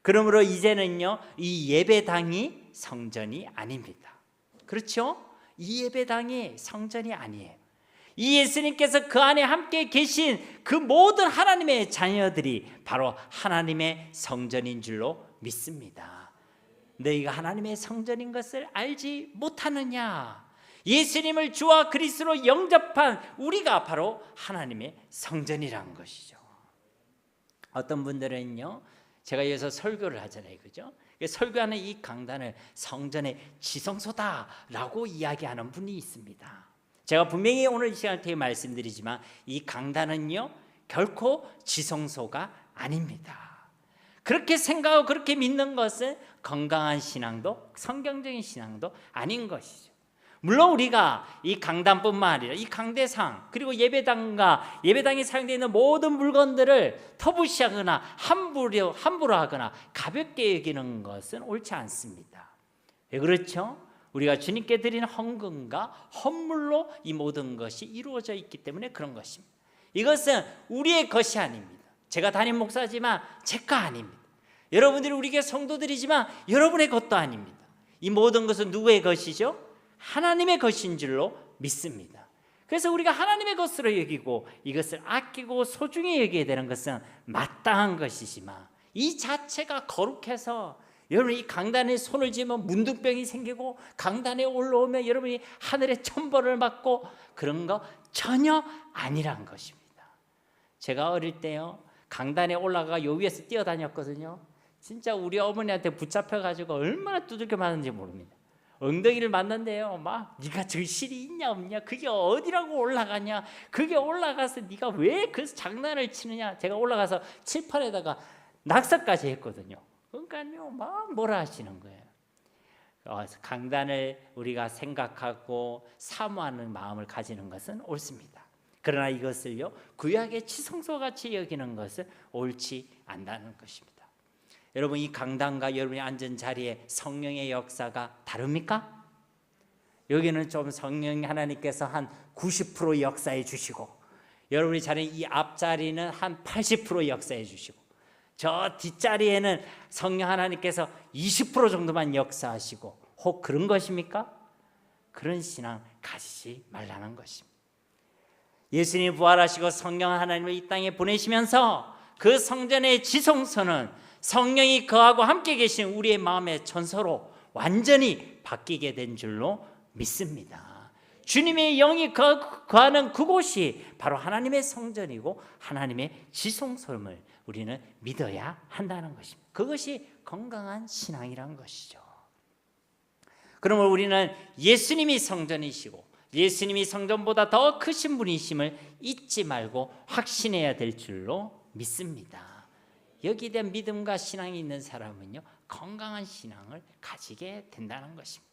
그러므로 이제는요, 이 예배당이 성전이 아닙니다. 그렇죠? 이 예배당이 성전이 아니에요. 이 예수님께서 그 안에 함께 계신 그 모든 하나님의 자녀들이 바로 하나님의 성전인 줄로 믿습니다. 너희가 하나님의 성전인 것을 알지 못하느냐? 예수님을 주와 그리스도로 영접한 우리가 바로 하나님의 성전이라는 것이죠. 어떤 분들은요, 제가 여기서 설교를 하잖아요, 그죠? 설교하는 이 강단을 성전의 지성소다라고 이야기하는 분이 있습니다. 제가 분명히 오늘 이 시간을 통해 말씀드리지만 이 강단은요 결코 지성소가 아닙니다. 그렇게 생각하고 그렇게 믿는 것은 건강한 신앙도 성경적인 신앙도 아닌 것이죠. 물론 우리가 이 강단뿐만 아니라 이 강대상 그리고 예배당과 예배당에 사용되어 있는 모든 물건들을 터부시하거나 함부로 하거나 가볍게 여기는 것은 옳지 않습니다. 왜 그렇죠? 우리가 주님께 드리는 헌금과 헌물로 이 모든 것이 이루어져 있기 때문에 그런 것입니다. 이것은 우리의 것이 아닙니다. 제가 담임 목사지만 제 거 아닙니다. 여러분들이 우리에게 성도들이지만 여러분의 것도 아닙니다. 이 모든 것은 누구의 것이죠? 하나님의 것인 줄로 믿습니다. 그래서 우리가 하나님의 것으로 여기고 이것을 아끼고 소중히 여기게 되는 것은 마땅한 것이지만 이 자체가 거룩해서 여러분이 이 강단에 손을 쥐면 문둥병이 생기고 강단에 올라오면 여러분이 하늘의 천벌을 받고 그런 거 전혀 아니란 것입니다. 제가 어릴 때요 강단에 올라가 요 위에서 뛰어다녔거든요. 진짜 우리 어머니한테 붙잡혀가지고 얼마나 두들겨 맞는지 모릅니다. 엉덩이를 맞는데요 막 네가 정신이 있냐 없냐, 그게 어디라고 올라가냐, 그게 올라가서 네가 왜 그 장난을 치느냐. 제가 올라가서 칠판에다가 낙서까지 했거든요. 그러니까요 막 뭐라 하시는 거예요. 강단을 우리가 생각하고 사모하는 마음을 가지는 것은 옳습니다. 그러나 이것을요 구약의 지성소같이 여기는 것은 옳지 않다는 것입니다. 여러분 이 강단과 여러분이 앉은 자리에 성령의 역사가 다릅니까? 여기는 좀 성령 하나님께서 한 90% 역사해 주시고 여러분이 자리 이 앞자리는 한 80% 역사해 주시고 저 뒷자리에는 성령 하나님께서 20% 정도만 역사하시고 혹 그런 것입니까? 그런 신앙 가지지 말라는 것입니다. 예수님이 부활하시고 성령 하나님을 이 땅에 보내시면서 그 성전의 지성소는 성령이 거하고 함께 계신 우리의 마음의 전서로 완전히 바뀌게 된 줄로 믿습니다. 주님의 영이 거하는 그곳이 바로 하나님의 성전이고 하나님의 지성소임을 우리는 믿어야 한다는 것입니다. 그것이 건강한 신앙이란 것이죠. 그러면 우리는 예수님이 성전이시고 예수님이 성전보다 더 크신 분이심을 잊지 말고 확신해야 될 줄로 믿습니다. 여기에 대한 믿음과 신앙이 있는 사람은요 건강한 신앙을 가지게 된다는 것입니다.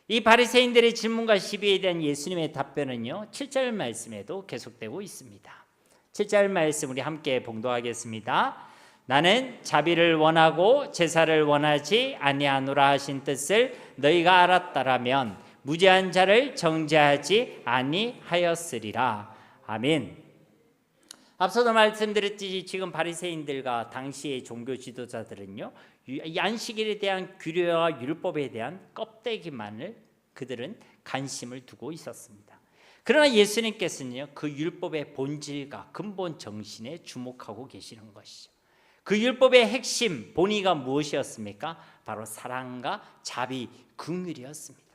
이 바리새인들의 질문과 시비에 대한 예수님의 답변은요 7절 말씀에도 계속되고 있습니다. 7절 말씀 우리 함께 봉독하겠습니다. 나는 자비를 원하고 제사를 원하지 아니하노라 하신 뜻을 너희가 알았다라면 무죄한 자를 정죄하지 아니하였으리라. 아멘. 앞서도 말씀드렸듯이 지금 바리새인들과 당시의 종교 지도자들은요 안식일에 대한 규례와 율법에 대한 껍데기만을 그들은 관심을 두고 있었습니다. 그러나 예수님께서는요 그 율법의 본질과 근본 정신에 주목하고 계시는 것이죠. 그 율법의 핵심 본의가 무엇이었습니까? 바로 사랑과 자비, 긍휼이었습니다.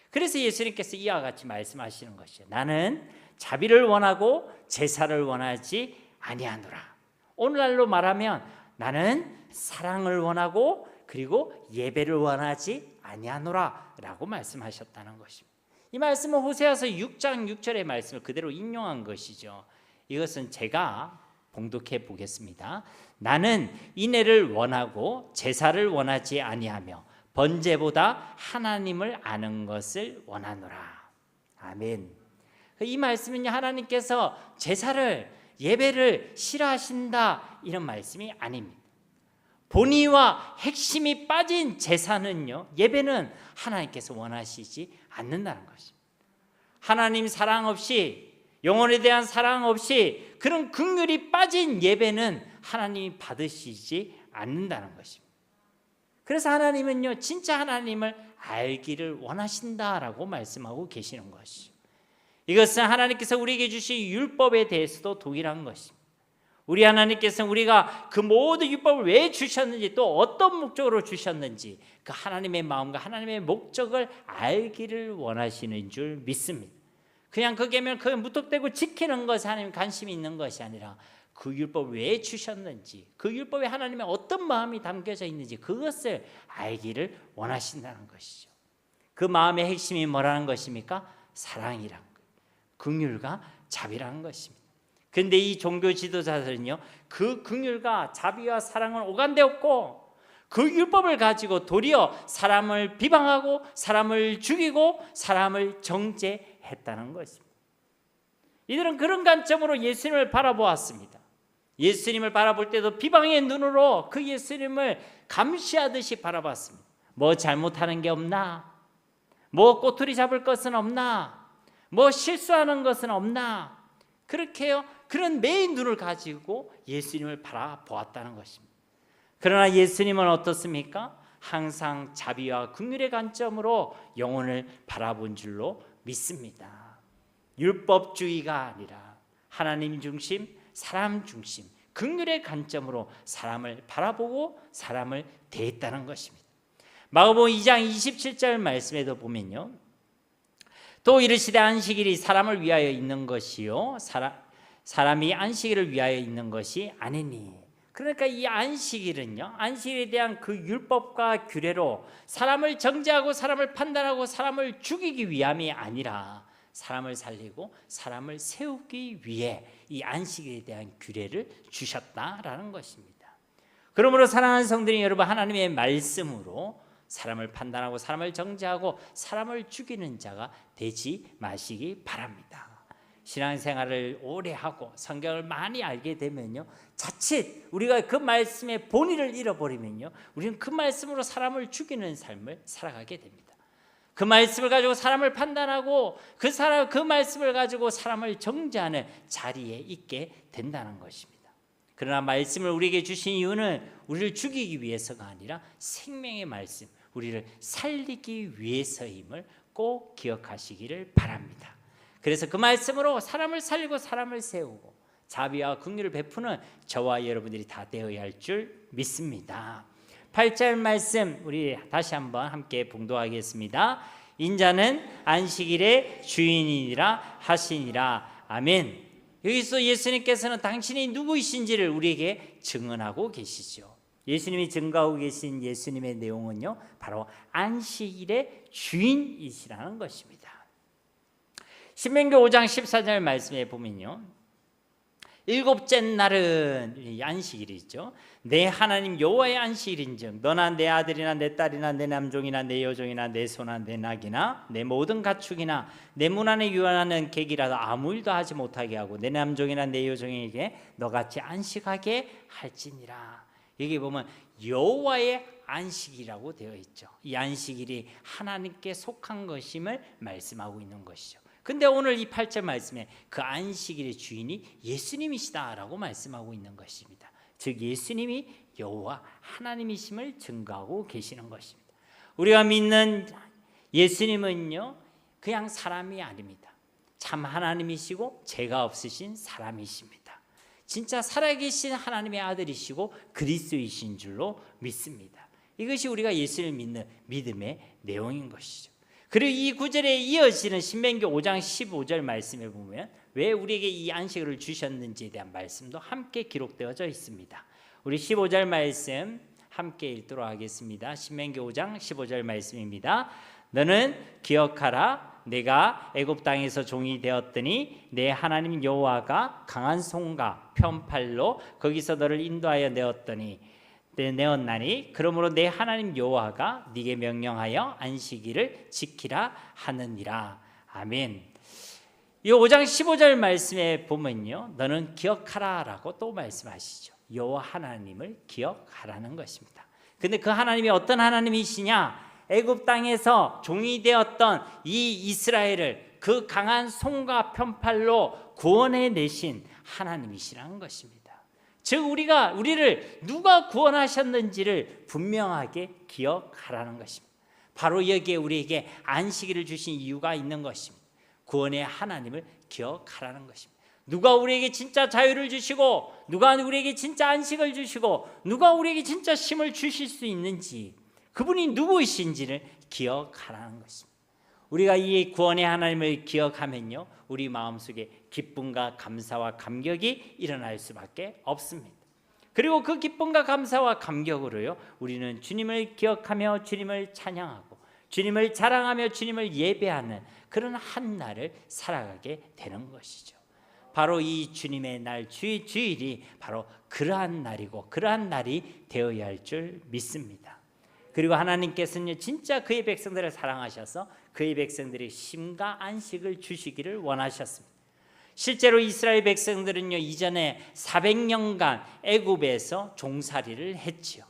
그래서 예수님께서 이와 같이 말씀하시는 것이죠. 나는 자비를 원하고 제사를 원하지 아니하노라. 오늘날로 말하면 나는 사랑을 원하고 그리고 예배를 원하지 아니하노라 라고 말씀하셨다는 것입니다. 이 말씀은 호세아서 6장 6절의 말씀을 그대로 인용한 것이죠. 이것은 제가 봉독해 보겠습니다. 나는 인애를 원하고 제사를 원하지 아니하며 번제보다 하나님을 아는 것을 원하노라. 아멘. 이 말씀은요, 하나님께서 제사를 예배를 싫어하신다 이런 말씀이 아닙니다. 본의와 핵심이 빠진 제사는요, 예배는 하나님께서 원하시지 않는다는 것입니다. 하나님 사랑 없이, 영혼에 대한 사랑 없이 그런 긍휼이 빠진 예배는 하나님이 받으시지 않는다는 것입니다. 그래서 하나님은요, 진짜 하나님을 알기를 원하신다라고 말씀하고 계시는 것이죠. 이것은 하나님께서 우리에게 주신 율법에 대해서도 동일한 것입니다. 우리 하나님께서는 우리가 그 모든 율법을 왜 주셨는지, 또 어떤 목적으로 주셨는지 그 하나님의 마음과 하나님의 목적을 알기를 원하시는 줄 믿습니다. 그냥 그 계명을 그 무턱대고 지키는 것에 하나님 관심이 있는 것이 아니라 그 율법을 왜 주셨는지, 그 율법에 하나님의 어떤 마음이 담겨져 있는지 그것을 알기를 원하신다는 것이죠. 그 마음의 핵심이 뭐라는 것입니까? 사랑이란 것, 긍휼과 자비라는 것입니다. 그런데 이 종교 지도자들은요, 그 긍휼과 자비와 사랑을 오간되었고 그 율법을 가지고 도리어 사람을 비방하고 사람을 죽이고 사람을 정죄했다는 것입니다. 이들은 그런 관점으로 예수님을 바라보았습니다. 예수님을 바라볼 때도 비방의 눈으로 그 예수님을 감시하듯이 바라봤습니다. 뭐 잘못하는 게 없나? 뭐 꼬투리 잡을 것은 없나? 뭐 실수하는 것은 없나? 그렇게요, 그런 매인 눈을 가지고 예수님을 바라보았다는 것입니다. 그러나 예수님은 어떻습니까? 항상 자비와 긍휼의 관점으로 영혼을 바라본 줄로 믿습니다. 율법주의가 아니라 하나님 중심, 사람 중심, 긍휼의 관점으로 사람을 바라보고 사람을 대했다는 것입니다. 마가복음 2장 27절 말씀에도 보면요, 또 이르시되 안식일이 사람을 위하여 있는 것이요 사람이 안식일을 위하여 있는 것이 아니니. 그러니까 이 안식일은요, 안식일에 대한 그 율법과 규례로 사람을 정죄하고 사람을 판단하고 사람을 죽이기 위함이 아니라 사람을 살리고 사람을 세우기 위해 이 안식일에 대한 규례를 주셨다라는 것입니다. 그러므로 사랑하는 성도님 여러분, 하나님의 말씀으로 사람을 판단하고 사람을 정죄하고 사람을 죽이는 자가 되지 마시기 바랍니다. 신앙생활을 오래 하고 성경을 많이 알게 되면요, 자칫 우리가 그 말씀의 본의를 잃어버리면요, 우리는 그 말씀으로 사람을 죽이는 삶을 살아가게 됩니다. 그 말씀을 가지고 사람을 판단하고 그 말씀을 가지고 사람을 정죄하는 자리에 있게 된다는 것입니다. 그러나 말씀을 우리에게 주신 이유는 우리를 죽이기 위해서가 아니라 생명의 말씀, 우리를 살리기 위해서임을 꼭 기억하시기를 바랍니다. 그래서 그 말씀으로 사람을 살리고 사람을 세우고 자비와 긍휼을 베푸는 저와 여러분들이 다 되어야 할 줄 믿습니다. 8절 말씀 우리 다시 한번 함께 봉독하겠습니다. 인자는 안식일의 주인이라 하시니라. 아멘. 여기서 예수님께서는 당신이 누구이신지를 우리에게 증언하고 계시죠. 예수님이 증거하고 계신 예수님의 내용은요, 바로 안식일의 주인이시라는 것입니다. 신명기 5장 14절 말씀에 보면요, 일곱째 날은 안식일이죠. 내 하나님 여호와의 안식일인즉 너나 내 아들이나 내 딸이나 내 남종이나 내 여종이나 내 소나 내 낙이나 내 모든 가축이나 내 문 안에 유한하는 객이라도 아무 일도 하지 못하게 하고 내 남종이나 내 여종에게 너같이 안식하게 할지니라. 여기 보면 여호와의 안식이라고 되어 있죠. 이 안식일이 하나님께 속한 것임을 말씀하고 있는 것이죠. 근데 오늘 이 8절 말씀에 그 안식일의 주인이 예수님이시다라고 말씀하고 있는 것입니다. 즉 예수님이 여호와 하나님이심을 증거하고 계시는 것입니다. 우리가 믿는 예수님은요, 그냥 사람이 아닙니다. 참 하나님이시고 죄가 없으신 사람이십니다. 진짜 살아계신 하나님의 아들이시고 그리스도이신 줄로 믿습니다. 이것이 우리가 예수를 믿는 믿음의 내용인 것이죠. 그리고 이 구절에 이어지는 신명기 5장 15절 말씀에 보면 왜 우리에게 이 안식일을 주셨는지에 대한 말씀도 함께 기록되어져 있습니다. 우리 15절 말씀 함께 읽도록 하겠습니다. 신명기 5장 15절 말씀입니다. 너는 기억하라. 내가 애굽 땅에서 종이 되었더니 내 하나님 여호와가 강한 손과 편팔로 거기서 너를 인도하여 내었나니 그러므로 내 하나님 여호와가 네게 명령하여 안식일을 지키라 하느니라. 아멘. 이 5장 15절 말씀에 보면요, 너는 기억하라라고 또 말씀하시죠. 여호와 하나님을 기억하라는 것입니다. 근데 그 하나님이 어떤 하나님이시냐? 애굽 땅에서 종이 되었던 이 이스라엘을 그 강한 손과 편팔로 구원해 내신 하나님이시라는 것입니다. 즉 우리를 누가 구원하셨는지를 분명하게 기억하라는 것입니다. 바로 여기에 우리에게 안식일을 주신 이유가 있는 것입니다. 구원의 하나님을 기억하라는 것입니다. 누가 우리에게 진짜 자유를 주시고, 누가 우리에게 진짜 안식을 주시고, 누가 우리에게 진짜 쉼을 주실 수 있는지, 그분이 누구이신지를 기억하라는 것입니다. 우리가 이 구원의 하나님을 기억하면요, 우리 마음속에 기쁨과 감사와 감격이 일어날 수밖에 없습니다. 그리고 그 기쁨과 감사와 감격으로요, 우리는 주님을 기억하며 주님을 찬양하고 주님을 자랑하며 주님을 예배하는 그런 한 날을 살아가게 되는 것이죠. 바로 이 주님의 날, 주일이 바로 그러한 날이고 그러한 날이 되어야 할 줄 믿습니다. 그리고 하나님께서는 진짜 그의 백성들을 사랑하셔서 그의 백성들이 쉼과 안식을 주시기를 원하셨습니다. 실제로 이스라엘 백성들은요, 이전에 400년간 애굽에서 종살이를 했지요.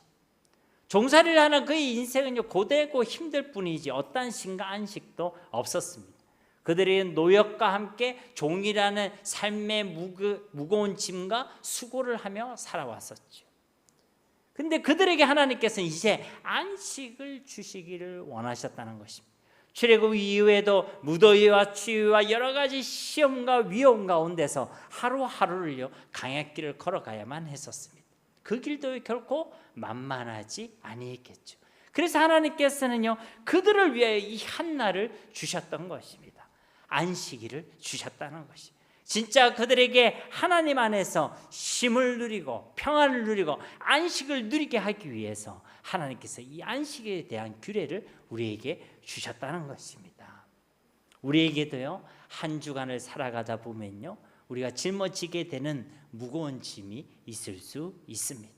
종살이를 하는 그의 인생은요, 고되고 힘들 뿐이지 어떠한 쉼과 안식도 없었습니다. 그들의 노역과 함께 종이라는 삶의 무거운 짐과 수고를 하며 살아왔었죠. 근데 그들에게 하나님께서는 이제 안식을 주시기를 원하셨다는 것입니다. 출애굽 이후에도 무더위와 추위와 여러 가지 시험과 위험 가운데서 하루하루를요, 광야길을 걸어가야만 했었습니다. 그 길도 결코 만만하지 아니했겠죠. 그래서 하나님께서는요, 그들을 위해 이 한날을 주셨던 것입니다. 안식일을 주셨다는 것이, 진짜 그들에게 하나님 안에서 쉼을 누리고 평안을 누리고 안식을 누리게 하기 위해서 하나님께서 이 안식에 대한 규례를 우리에게 주셨다는 것입니다. 우리에게도요, 한 주간을 살아가다 보면요, 우리가 짊어지게 되는 무거운 짐이 있을 수 있습니다.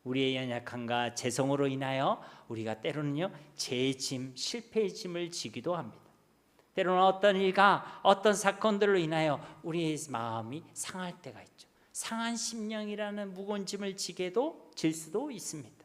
우리의 연약함과 재성으로 인하여 우리가 때로는요, 죄의 짐, 실패의 짐을 지기도 합니다. 때로는 어떤 일과 어떤 사건들로 인하여 우리의 마음이 상할 때가 있죠. 상한 심령이라는 무거운 짐을 질 수도 있습니다.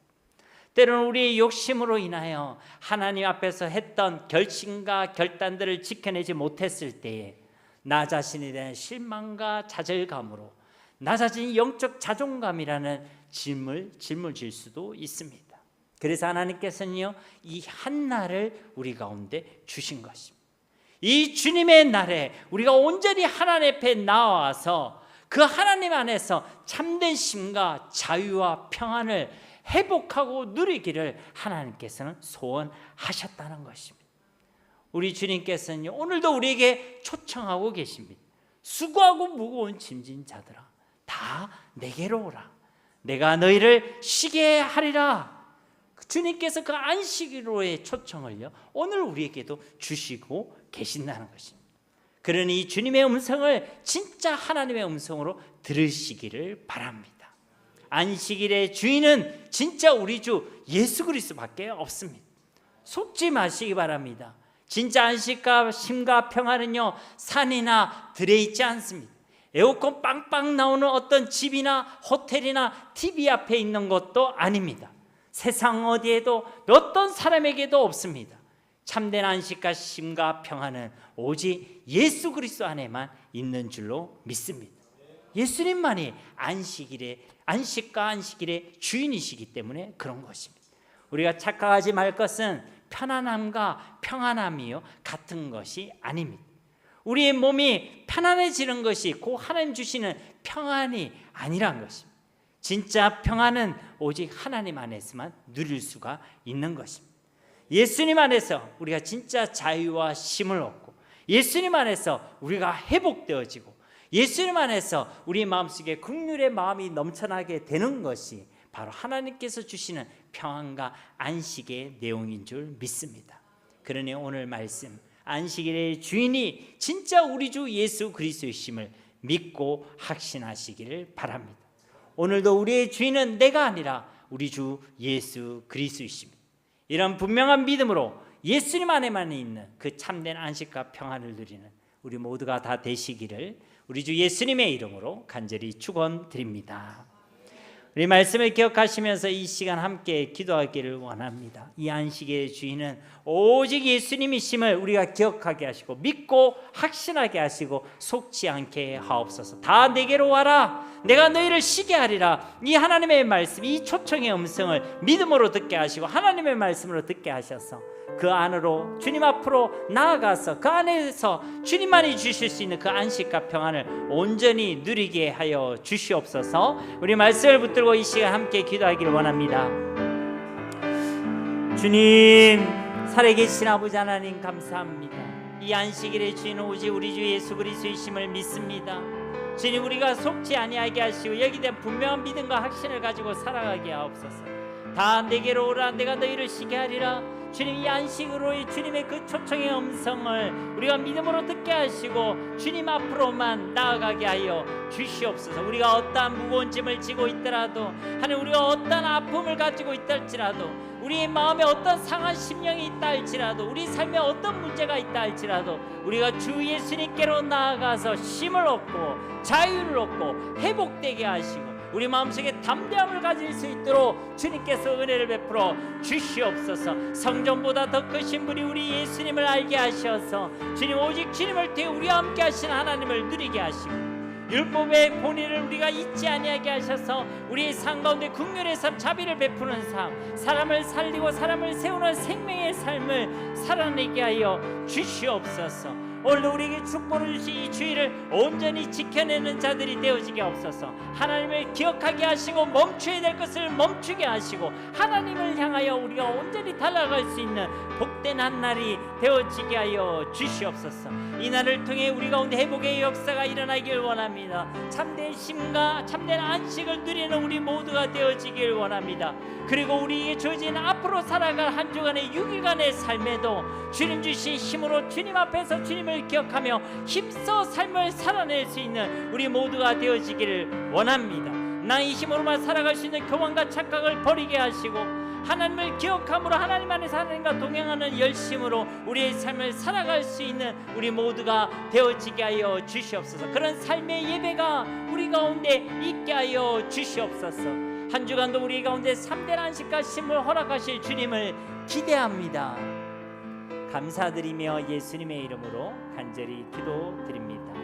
때로는 우리의 욕심으로 인하여 하나님 앞에서 했던 결심과 결단들을 지켜내지 못했을 때에 나 자신에 대한 실망과 좌절감으로 낮아진 영적 자존감이라는 짐을 질 수도 있습니다. 그래서 하나님께서는요, 이 한날을 우리 가운데 주신 것입니다. 이 주님의 날에 우리가 온전히 하나님 앞에 나와서 그 하나님 안에서 참된 쉼과 자유와 평안을 회복하고 누리기를 하나님께서는 소원하셨다는 것입니다. 우리 주님께서는요, 오늘도 우리에게 초청하고 계십니다. 수고하고 무거운 짐진 자들아, 다 내게로 오라. 내가 너희를 쉬게 하리라. 주님께서 그 안식일로의 초청을요, 오늘 우리에게도 주시고 계신다는 것입니다. 그러니 주님의 음성을 진짜 하나님의 음성으로 들으시기를 바랍니다. 안식일의 주인은 진짜 우리 주 예수 그리스도밖에 없습니다. 속지 마시기 바랍니다. 진짜 안식과 쉼과 평안은요, 산이나 들에 있지 않습니다. 에어컨 빵빵 나오는 어떤 집이나 호텔이나 TV 앞에 있는 것도 아닙니다. 세상 어디에도 어떤 사람에게도 없습니다. 참된 안식과 쉼과 평안은 오직 예수 그리스도 안에만 있는 줄로 믿습니다. 예수님만이 안식과 안식일의 주인이시기 때문에 그런 것입니다. 우리가 착각하지 말 것은 편안함과 평안함이요, 같은 것이 아닙니다. 우리의 몸이 편안해지는 것이 그 하나님 주시는 평안이 아니란 것입니다. 진짜 평안은 오직 하나님 안에서만 누릴 수가 있는 것입니다. 예수님 안에서 우리가 진짜 자유와 쉼을 얻고, 예수님 안에서 우리가 회복되어지고, 예수님 안에서 우리 마음속에 긍휼의 마음이 넘쳐나게 되는 것이 바로 하나님께서 주시는 평안과 안식의 내용인 줄 믿습니다. 그러니 오늘 말씀, 안식일의 주인이 진짜 우리 주 예수 그리스도이심을 믿고 확신하시기를 바랍니다. 오늘도 우리의 주인은 내가 아니라 우리 주 예수 그리스도이십니다. 이런 분명한 믿음으로 예수님 안에만 있는 그 참된 안식과 평안을 누리는 우리 모두가 다 되시기를 우리 주 예수님의 이름으로 간절히 축원드립니다. 우리 말씀을 기억하시면서 이 시간 함께 기도하기를 원합니다. 이 안식의 주인은 오직 예수님이심을 우리가 기억하게 하시고 믿고 확신하게 하시고 속지 않게 하옵소서. 다 내게로 와라, 내가 너희를 쉬게 하리라. 이 하나님의 말씀, 이 초청의 음성을 믿음으로 듣게 하시고 하나님의 말씀으로 듣게 하셔서 그 안으로 주님 앞으로 나아가서 그 안에서 주님만이 주실 수 있는 그 안식과 평안을 온전히 누리게 하여 주시옵소서. 우리 말씀을 붙들고 이 시간 함께 기도하기를 원합니다. 주님, 살아계신 아버지 하나님 감사합니다. 이 안식일의 주인은 오직 우리 주 예수 그리스도이심을 믿습니다. 주님, 우리가 속지 아니하게 하시고 여기에 대한 분명한 믿음과 확신을 가지고 살아가게 하옵소서. 다 내게로 오라, 내가 너희를 쉬게 하리라. 주님, 이 안식으로의 주님의 그 초청의 음성을 우리가 믿음으로 듣게 하시고 주님 앞으로만 나아가게 하여 주시옵소서. 우리가 어떠한 무거운 짐을 지고 있더라도, 하나님, 우리가 어떠한 아픔을 가지고 있다 할지라도, 우리의 마음에 어떤 상한 심령이 있다 할지라도, 우리 삶에 어떤 문제가 있다 할지라도 우리가 주 예수님께로 나아가서 쉼을 얻고 자유를 얻고 회복되게 하시고 우리 마음속에 담대함을 가질 수 있도록 주님께서 은혜를 베풀어 주시옵소서. 성전보다 더 크신 분이 우리 예수님을 알게 하셔서 주님, 오직 주님을 통해 우리와 함께 하신 하나님을 누리게 하시고 율법의 본의를 우리가 잊지 아니하게 하셔서 우리의 삶 가운데 긍휼의 삶, 자비를 베푸는 삶, 사람을 살리고 사람을 세우는 생명의 삶을 살아내게 하여 주시옵소서. 오늘도 우리에게 축복을 주신 이 주일을 온전히 지켜내는 자들이 되어지게 하옵소서. 하나님을 기억하게 하시고 멈춰야 될 것을 멈추게 하시고 하나님을 향하여 우리가 온전히 달려갈 수 있는 복된 한 날이 되어지게 하여 주시옵소서. 이 날을 통해 우리 가운데 회복의 역사가 일어나길 원합니다. 참된 쉼과 참된 안식을 누리는 우리 모두가 되어지길 원합니다. 그리고 우리에게 주어진 앞으로 살아갈 한 주간의 6일간의 삶에도 주님 주신 힘으로 주님 앞에서 주님을 기억하며 힘써 삶을 살아낼 수 있는 우리 모두가 되어지기를 원합니다. 나의 힘으로만 살아갈 수 있는 교만과 착각을 버리게 하시고 하나님을 기억함으로 하나님 안에서 하나님과 동행하는 열심으로 우리의 삶을 살아갈 수 있는 우리 모두가 되어지게 하여 주시옵소서. 그런 삶의 예배가 우리 가운데 있게 하여 주시옵소서. 한 주간도 우리 가운데 참된 안식과 쉼을 허락하실 주님을 기대합니다. 감사드리며 예수님의 이름으로 간절히 기도드립니다.